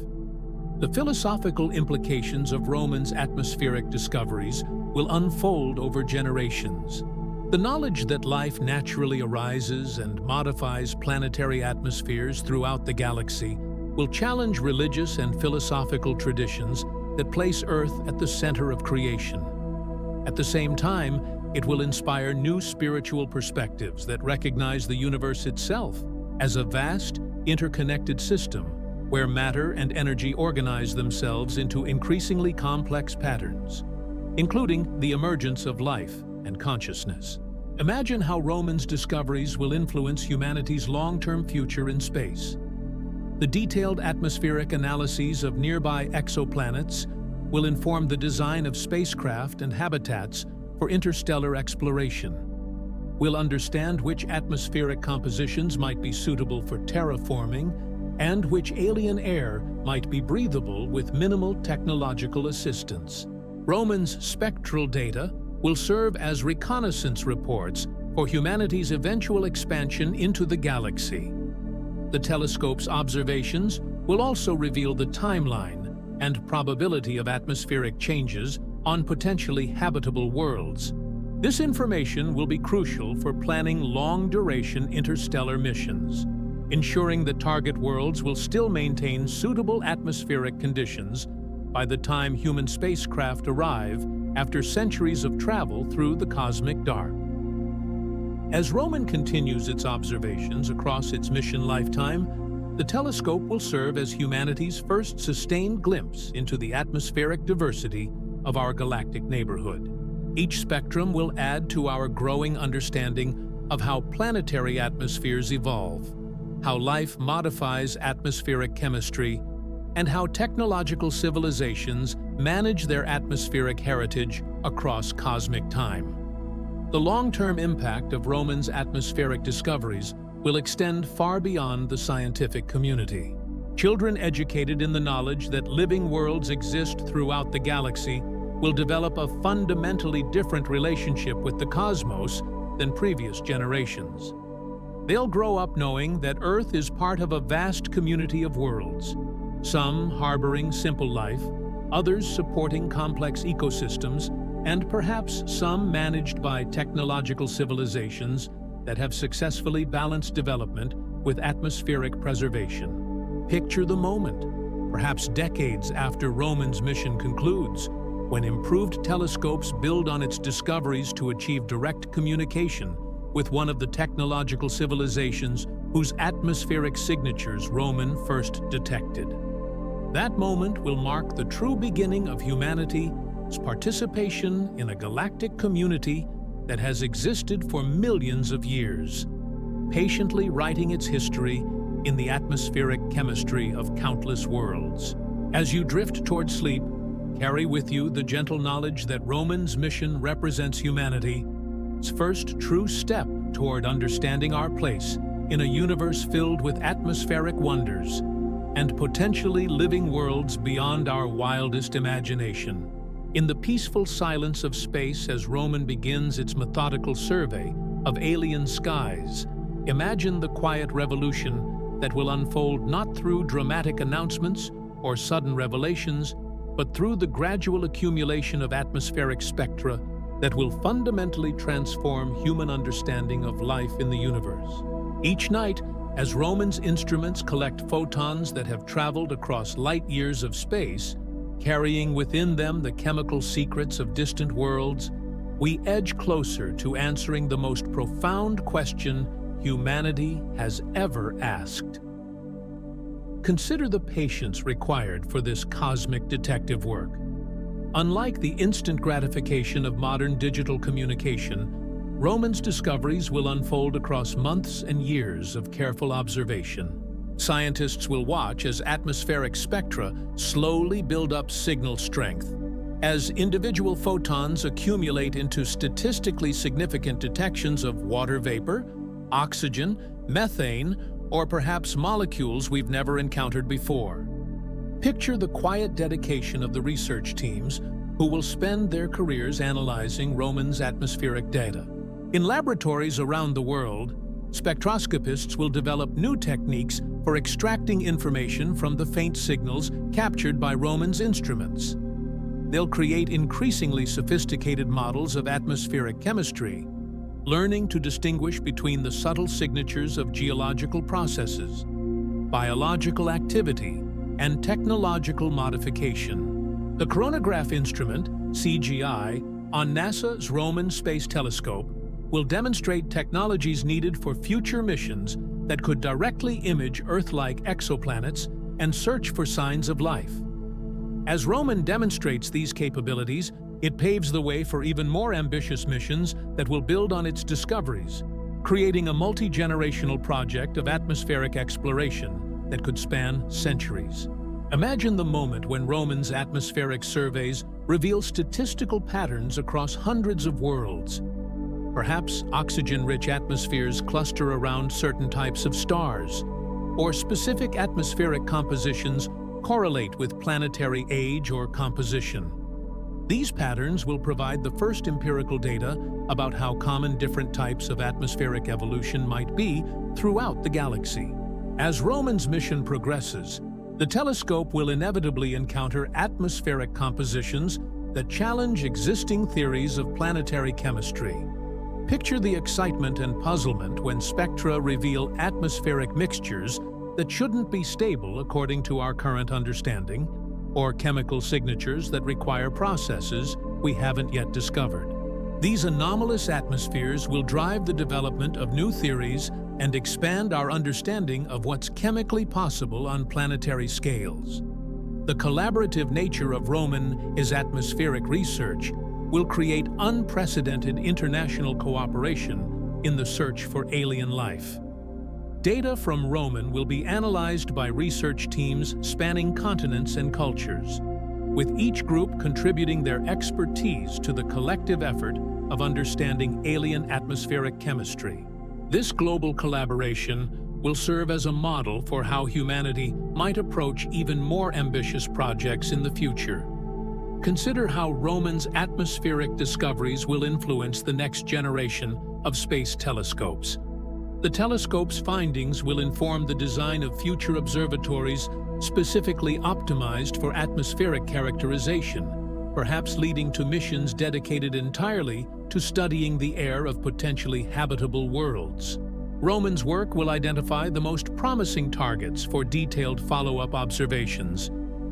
The philosophical implications of Romans' atmospheric discoveries will unfold over generations. The knowledge that life naturally arises and modifies planetary atmospheres throughout the galaxy will challenge religious and philosophical traditions that place Earth at the center of creation. At the same time, it will inspire new spiritual perspectives that recognize the universe itself as a vast, interconnected system where matter and energy organize themselves into increasingly complex patterns, including the emergence of life and consciousness. Imagine how Romans' discoveries will influence humanity's long-term future in space. The detailed atmospheric analyses of nearby exoplanets will inform the design of spacecraft and habitats for interstellar exploration. We'll understand which atmospheric compositions might be suitable for terraforming and which alien air might be breathable with minimal technological assistance. Roman's spectral data will serve as reconnaissance reports for humanity's eventual expansion into the galaxy. The telescope's observations will also reveal the timeline and probability of atmospheric changes on potentially habitable worlds. This information will be crucial for planning long-duration interstellar missions, ensuring that target worlds will still maintain suitable atmospheric conditions by the time human spacecraft arrive after centuries of travel through the cosmic dark. As Roman continues its observations across its mission lifetime, the telescope will serve as humanity's first sustained glimpse into the atmospheric diversity of our galactic neighborhood. Each spectrum will add to our growing understanding of how planetary atmospheres evolve, how life modifies atmospheric chemistry, and how technological civilizations manage their atmospheric heritage across cosmic time. The long-term impact of Roman's atmospheric discoveries will extend far beyond the scientific community. Children educated in the knowledge that living worlds exist throughout the galaxy will develop a fundamentally different relationship with the cosmos than previous generations. They'll grow up knowing that Earth is part of a vast community of worlds, some harboring simple life, others supporting complex ecosystems, and perhaps some managed by technological civilizations that have successfully balanced development with atmospheric preservation. Picture the moment, perhaps decades after Roman's mission concludes, when improved telescopes build on its discoveries to achieve direct communication with one of the technological civilizations whose atmospheric signatures Roman first detected. That moment will mark the true beginning of humanity's participation in a galactic community that has existed for millions of years, patiently writing its history in the atmospheric chemistry of countless worlds. As you drift toward sleep, carry with you the gentle knowledge that Roman's mission represents humanity's first true step toward understanding our place in a universe filled with atmospheric wonders and potentially living worlds beyond our wildest imagination. In the peaceful silence of space as Roman begins its methodical survey of alien skies, imagine the quiet revolution that will unfold not through dramatic announcements or sudden revelations, but through the gradual accumulation of atmospheric spectra that will fundamentally transform human understanding of life in the universe. Each night, as Roman's instruments collect photons that have traveled across light years of space, carrying within them the chemical secrets of distant worlds, we edge closer to answering the most profound question humanity has ever asked. Consider the patience required for this cosmic detective work. Unlike the instant gratification of modern digital communication, Roman's discoveries will unfold across months and years of careful observation. Scientists will watch as atmospheric spectra slowly build up signal strength. As individual photons accumulate into statistically significant detections of water vapor, oxygen, methane, or perhaps molecules we've never encountered before. Picture the quiet dedication of the research teams who will spend their careers analyzing Roman's atmospheric data. In laboratories around the world, spectroscopists will develop new techniques for extracting information from the faint signals captured by Roman's instruments. They'll create increasingly sophisticated models of atmospheric chemistry, learning to distinguish between the subtle signatures of geological processes, biological activity, and technological modification. The coronagraph instrument, CGI, on NASA's Roman Space Telescope will demonstrate technologies needed for future missions that could directly image Earth-like exoplanets and search for signs of life. As Roman demonstrates these capabilities, it paves the way for even more ambitious missions that will build on its discoveries, creating a multi-generational project of atmospheric exploration that could span centuries. Imagine the moment when Roman's atmospheric surveys reveal statistical patterns across hundreds of worlds. Perhaps oxygen-rich atmospheres cluster around certain types of stars, or specific atmospheric compositions correlate with planetary age or composition. These patterns will provide the first empirical data about how common different types of atmospheric evolution might be throughout the galaxy. As Roman's mission progresses, the telescope will inevitably encounter atmospheric compositions that challenge existing theories of planetary chemistry. Picture the excitement and puzzlement when spectra reveal atmospheric mixtures that shouldn't be stable according to our current understanding, or chemical signatures that require processes we haven't yet discovered. These anomalous atmospheres will drive the development of new theories and expand our understanding of what's chemically possible on planetary scales. The collaborative nature of Roman's atmospheric research will create unprecedented international cooperation in the search for alien life. Data from Roman will be analyzed by research teams spanning continents and cultures, with each group contributing their expertise to the collective effort of understanding alien atmospheric chemistry. This global collaboration will serve as a model for how humanity might approach even more ambitious projects in the future. Consider how Roman's atmospheric discoveries will influence the next generation of space telescopes. The telescope's findings will inform the design of future observatories specifically optimized for atmospheric characterization, perhaps leading to missions dedicated entirely to studying the air of potentially habitable worlds. Roman's work will identify the most promising targets for detailed follow-up observations,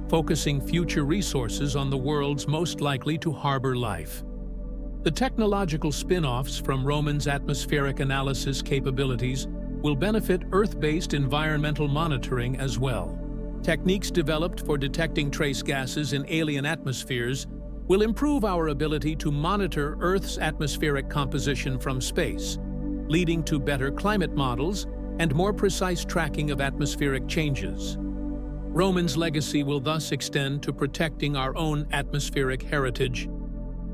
focusing future resources on the worlds most likely to harbor life. The technological spin-offs from Roman's atmospheric analysis capabilities will benefit Earth-based environmental monitoring as well. Techniques developed for detecting trace gases in alien atmospheres will improve our ability to monitor Earth's atmospheric composition from space, leading to better climate models and more precise tracking of atmospheric changes. Roman's legacy will thus extend to protecting our own atmospheric heritage.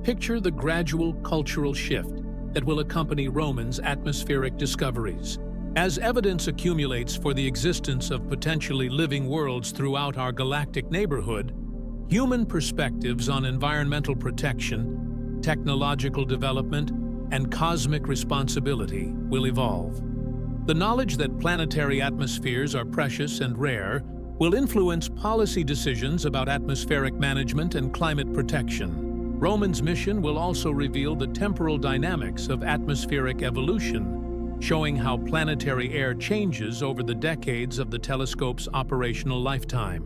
Picture the gradual cultural shift that will accompany Roman's atmospheric discoveries. As evidence accumulates for the existence of potentially living worlds throughout our galactic neighborhood, human perspectives on environmental protection, technological development, and cosmic responsibility will evolve. The knowledge that planetary atmospheres are precious and rare will influence policy decisions about atmospheric management and climate protection. Roman's mission will also reveal the temporal dynamics of atmospheric evolution, showing how planetary air changes over the decades of the telescope's operational lifetime.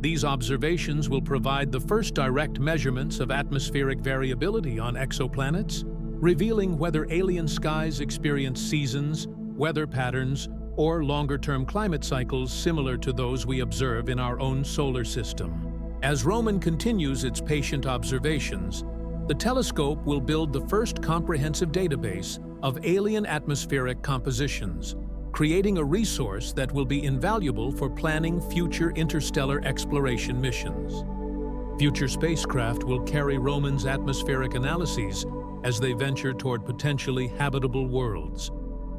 These observations will provide the first direct measurements of atmospheric variability on exoplanets, revealing whether alien skies experience seasons, weather patterns, or longer-term climate cycles similar to those we observe in our own solar system. As Roman continues its patient observations, the telescope will build the first comprehensive database of alien atmospheric compositions, creating a resource that will be invaluable for planning future interstellar exploration missions. Future spacecraft will carry Roman's atmospheric analyses as they venture toward potentially habitable worlds,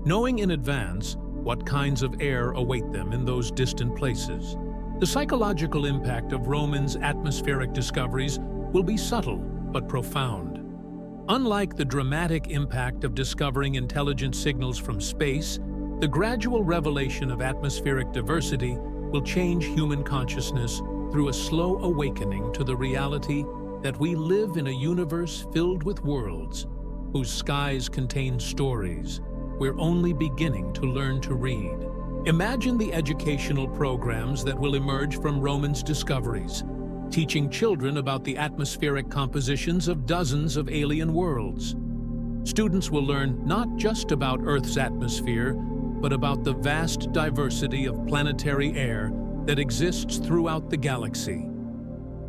knowing in advance what kinds of air await them in those distant places. The psychological impact of Roman's atmospheric discoveries will be subtle but profound. Unlike the dramatic impact of discovering intelligent signals from space, the gradual revelation of atmospheric diversity will change human consciousness through a slow awakening to the reality that we live in a universe filled with worlds whose skies contain stories we're only beginning to learn to read. Imagine the educational programs that will emerge from Roman's discoveries, teaching children about the atmospheric compositions of dozens of alien worlds. Students will learn not just about Earth's atmosphere, but about the vast diversity of planetary air that exists throughout the galaxy.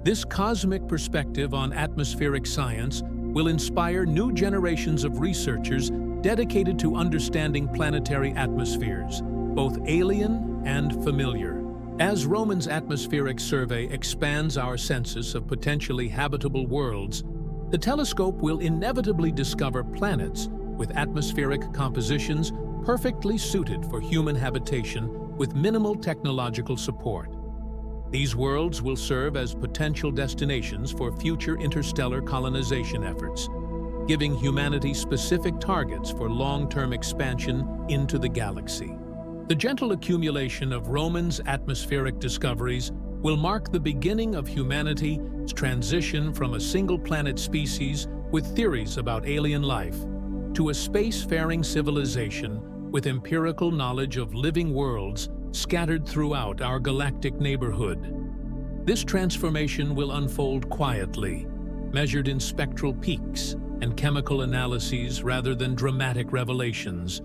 This cosmic perspective on atmospheric science will inspire new generations of researchers dedicated to understanding planetary atmospheres, both alien and familiar. As Roman's atmospheric survey expands our census of potentially habitable worlds, the telescope will inevitably discover planets with atmospheric compositions perfectly suited for human habitation with minimal technological support. These worlds will serve as potential destinations for future interstellar colonization efforts, giving humanity specific targets for long-term expansion into the galaxy. The gentle accumulation of Roman's atmospheric discoveries will mark the beginning of humanity's transition from a single-planet species with theories about alien life to a space-faring civilization with empirical knowledge of living worlds scattered throughout our galactic neighborhood. This transformation will unfold quietly, measured in spectral peaks and chemical analyses rather than dramatic revelations,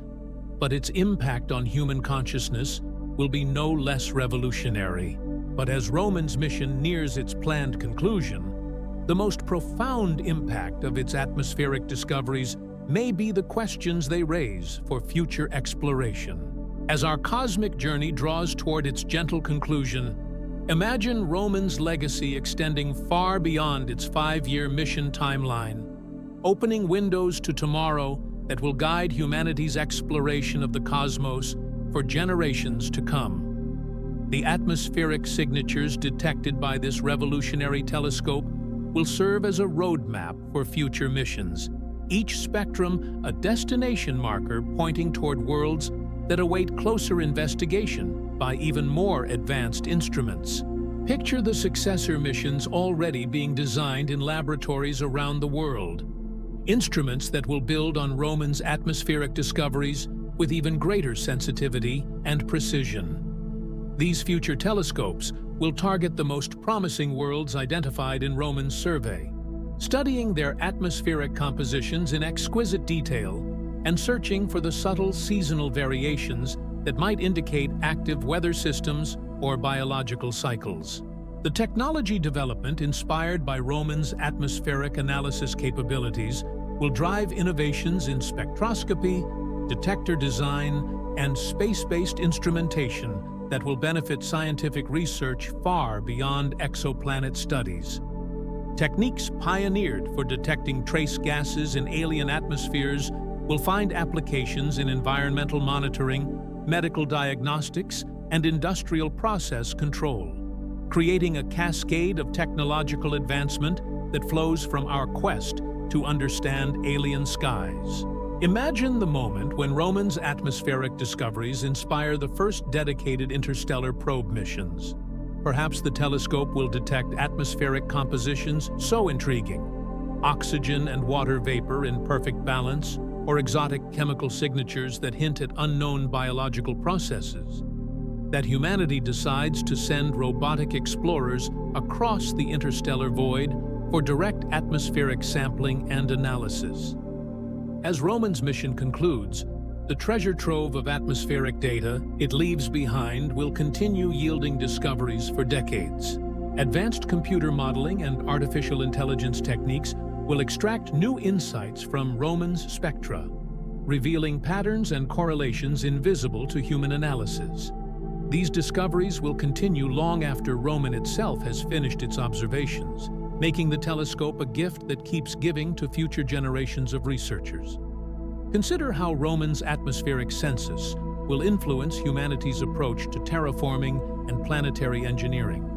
but its impact on human consciousness will be no less revolutionary. But as Roman's mission nears its planned conclusion, the most profound impact of its atmospheric discoveries may be the questions they raise for future exploration. As our cosmic journey draws toward its gentle conclusion, imagine Roman's legacy extending far beyond its 5-year mission timeline, opening windows to tomorrow that will guide humanity's exploration of the cosmos for generations to come. The atmospheric signatures detected by this revolutionary telescope will serve as a roadmap for future missions, each spectrum a destination marker pointing toward worlds that await closer investigation by even more advanced instruments. Picture the successor missions already being designed in laboratories around the world, instruments that will build on Roman's atmospheric discoveries with even greater sensitivity and precision. These future telescopes will target the most promising worlds identified in Roman's survey, studying their atmospheric compositions in exquisite detail and searching for the subtle seasonal variations that might indicate active weather systems or biological cycles. The technology development inspired by Roman's atmospheric analysis capabilities will drive innovations in spectroscopy, detector design, and space-based instrumentation that will benefit scientific research far beyond exoplanet studies. Techniques pioneered for detecting trace gases in alien atmospheres will find applications in environmental monitoring, medical diagnostics, and industrial process control, creating a cascade of technological advancement that flows from our quest to understand alien skies. Imagine the moment when Roman's atmospheric discoveries inspire the first dedicated interstellar probe missions. Perhaps the telescope will detect atmospheric compositions so intriguing, oxygen and water vapor in perfect balance, or exotic chemical signatures that hint at unknown biological processes, that humanity decides to send robotic explorers across the interstellar void for direct atmospheric sampling and analysis. As Roman's mission concludes, the treasure trove of atmospheric data it leaves behind will continue yielding discoveries for decades. Advanced computer modeling and artificial intelligence techniques will extract new insights from Roman's spectra, revealing patterns and correlations invisible to human analysis. These discoveries will continue long after Roman itself has finished its observations, making the telescope a gift that keeps giving to future generations of researchers. Consider how Roman's atmospheric census will influence humanity's approach to terraforming and planetary engineering.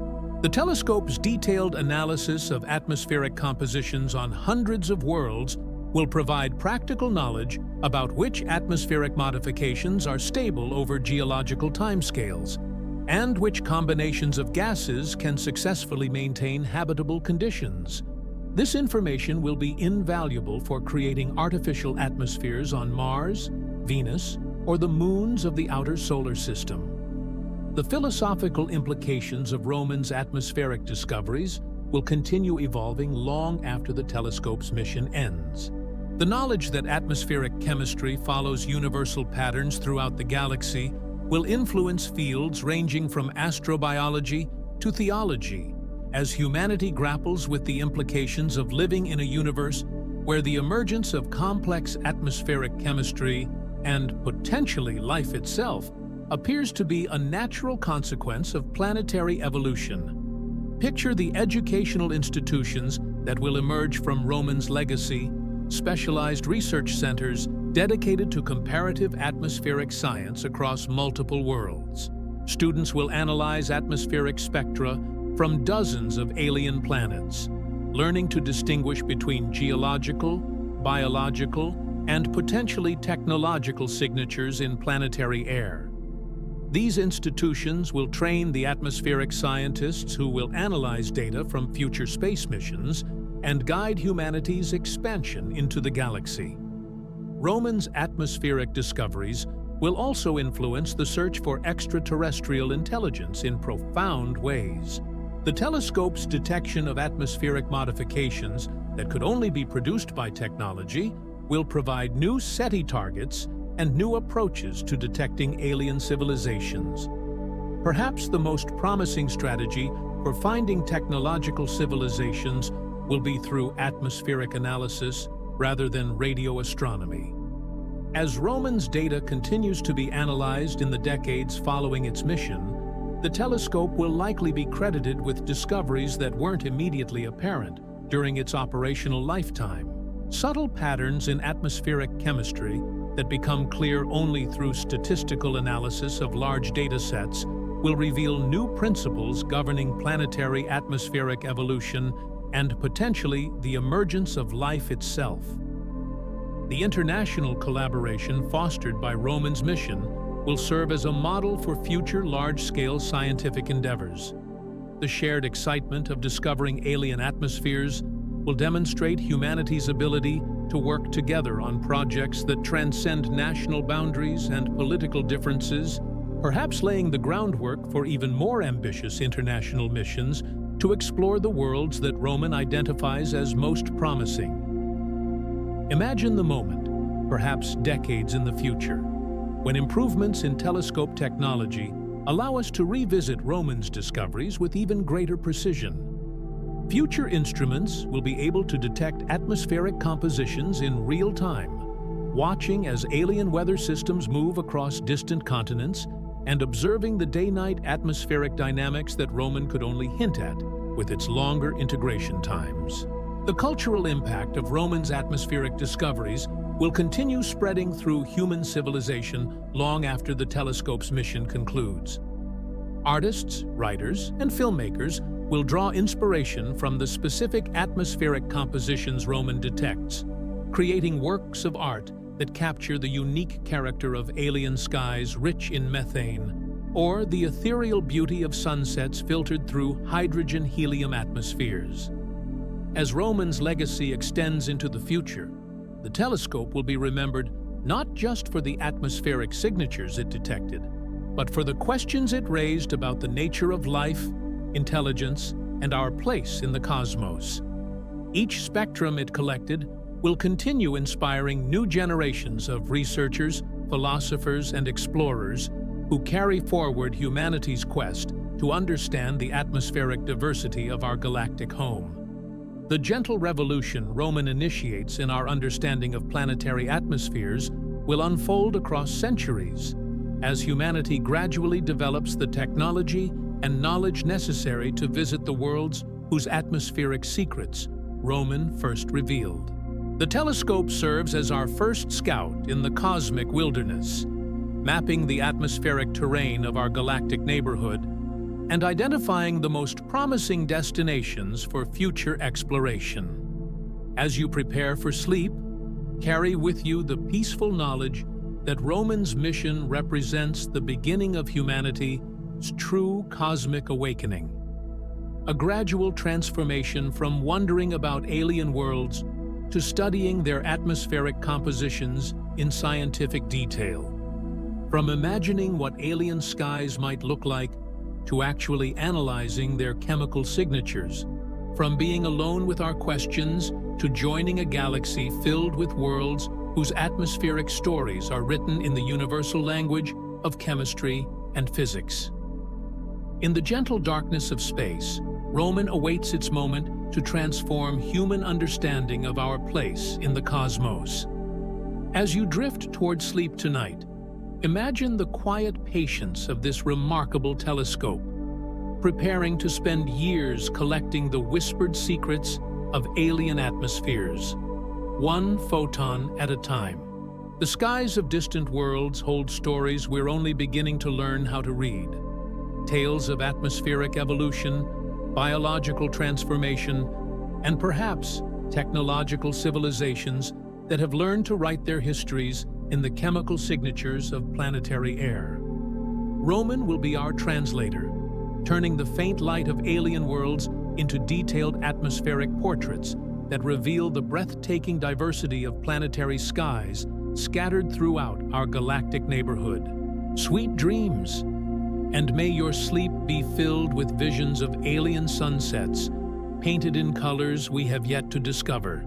The telescope's detailed analysis of atmospheric compositions on hundreds of worlds will provide practical knowledge about which atmospheric modifications are stable over geological timescales, and which combinations of gases can successfully maintain habitable conditions. This information will be invaluable for creating artificial atmospheres on Mars, Venus, or the moons of the outer solar system. The philosophical implications of Roman's atmospheric discoveries will continue evolving long after the telescope's mission ends. The knowledge that atmospheric chemistry follows universal patterns throughout the galaxy will influence fields ranging from astrobiology to theology, as humanity grapples with the implications of living in a universe where the emergence of complex atmospheric chemistry and potentially life itself appears to be a natural consequence of planetary evolution. Picture the educational institutions that will emerge from Roman's legacy, specialized research centers dedicated to comparative atmospheric science across multiple worlds. Students will analyze atmospheric spectra from dozens of alien planets, learning to distinguish between geological, biological, and potentially technological signatures in planetary air. These institutions will train the atmospheric scientists who will analyze data from future space missions and guide humanity's expansion into the galaxy. Roman's atmospheric discoveries will also influence the search for extraterrestrial intelligence in profound ways. The telescope's detection of atmospheric modifications that could only be produced by technology will provide new SETI targets and new approaches to detecting alien civilizations. Perhaps the most promising strategy for finding technological civilizations will be through atmospheric analysis rather than radio astronomy. As Roman's data continues to be analyzed in the decades following its mission, the telescope will likely be credited with discoveries that weren't immediately apparent during its operational lifetime. Subtle patterns in atmospheric chemistry that become clear only through statistical analysis of large data sets will reveal new principles governing planetary atmospheric evolution and potentially the emergence of life itself. The international collaboration fostered by Roman's mission will serve as a model for future large-scale scientific endeavors. The shared excitement of discovering alien atmospheres will demonstrate humanity's ability to work together on projects that transcend national boundaries and political differences, perhaps laying the groundwork for even more ambitious international missions to explore the worlds that Roman identifies as most promising. Imagine the moment, perhaps decades in the future, when improvements in telescope technology allow us to revisit Roman's discoveries with even greater precision. Future instruments will be able to detect atmospheric compositions in real time, watching as alien weather systems move across distant continents and observing the day-night atmospheric dynamics that Roman could only hint at with its longer integration times. The cultural impact of Roman's atmospheric discoveries will continue spreading through human civilization long after the telescope's mission concludes. Artists, writers, and filmmakers will draw inspiration from the specific atmospheric compositions Roman detects, creating works of art that capture the unique character of alien skies rich in methane, or the ethereal beauty of sunsets filtered through hydrogen-helium atmospheres. As Roman's legacy extends into the future, the telescope will be remembered not just for the atmospheric signatures it detected, but for the questions it raised about the nature of life, intelligence, and our place in the cosmos. Each spectrum it collected will continue inspiring new generations of researchers, philosophers, and explorers who carry forward humanity's quest to understand the atmospheric diversity of our galactic home. The gentle revolution Roman initiates in our understanding of planetary atmospheres will unfold across centuries as humanity gradually develops the technology and knowledge necessary to visit the worlds whose atmospheric secrets Roman first revealed. The telescope serves as our first scout in the cosmic wilderness, mapping the atmospheric terrain of our galactic neighborhood and identifying the most promising destinations for future exploration. As you prepare for sleep, carry with you the peaceful knowledge that Roman's mission represents the beginning of humanity's true cosmic awakening. A gradual transformation from wondering about alien worlds to studying their atmospheric compositions in scientific detail. From imagining what alien skies might look like to actually analyzing their chemical signatures. From being alone with our questions to joining a galaxy filled with worlds whose atmospheric stories are written in the universal language of chemistry and physics. In the gentle darkness of space, Roman awaits its moment to transform human understanding of our place in the cosmos. As you drift toward sleep tonight, Imagine the quiet patience of this remarkable telescope, preparing to spend years collecting the whispered secrets of alien atmospheres, one photon at a time. The skies of distant worlds hold stories we're only beginning to learn how to read. Tales of atmospheric evolution, biological transformation, and perhaps technological civilizations that have learned to write their histories in the chemical signatures of planetary air. Roman will be our translator, turning the faint light of alien worlds into detailed atmospheric portraits that reveal the breathtaking diversity of planetary skies scattered throughout our galactic neighborhood. Sweet dreams, and may your sleep be filled with visions of alien sunsets, painted in colors we have yet to discover,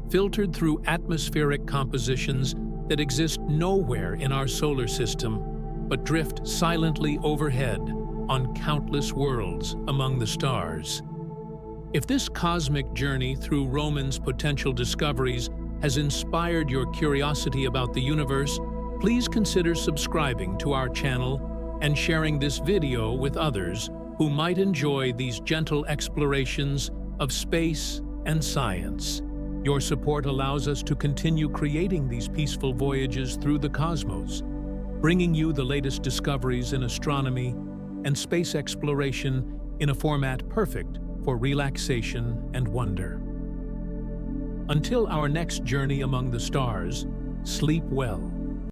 filtered through atmospheric compositions that exist nowhere in our solar system, but drift silently overhead on countless worlds among the stars. If this cosmic journey through Roman's potential discoveries has inspired your curiosity about the universe, please consider subscribing to our channel and sharing this video with others who might enjoy these gentle explorations of space and science. Your support allows us to continue creating these peaceful voyages through the cosmos, bringing you the latest discoveries in astronomy and space exploration in a format perfect for relaxation and wonder. Until our next journey among the stars, sleep well.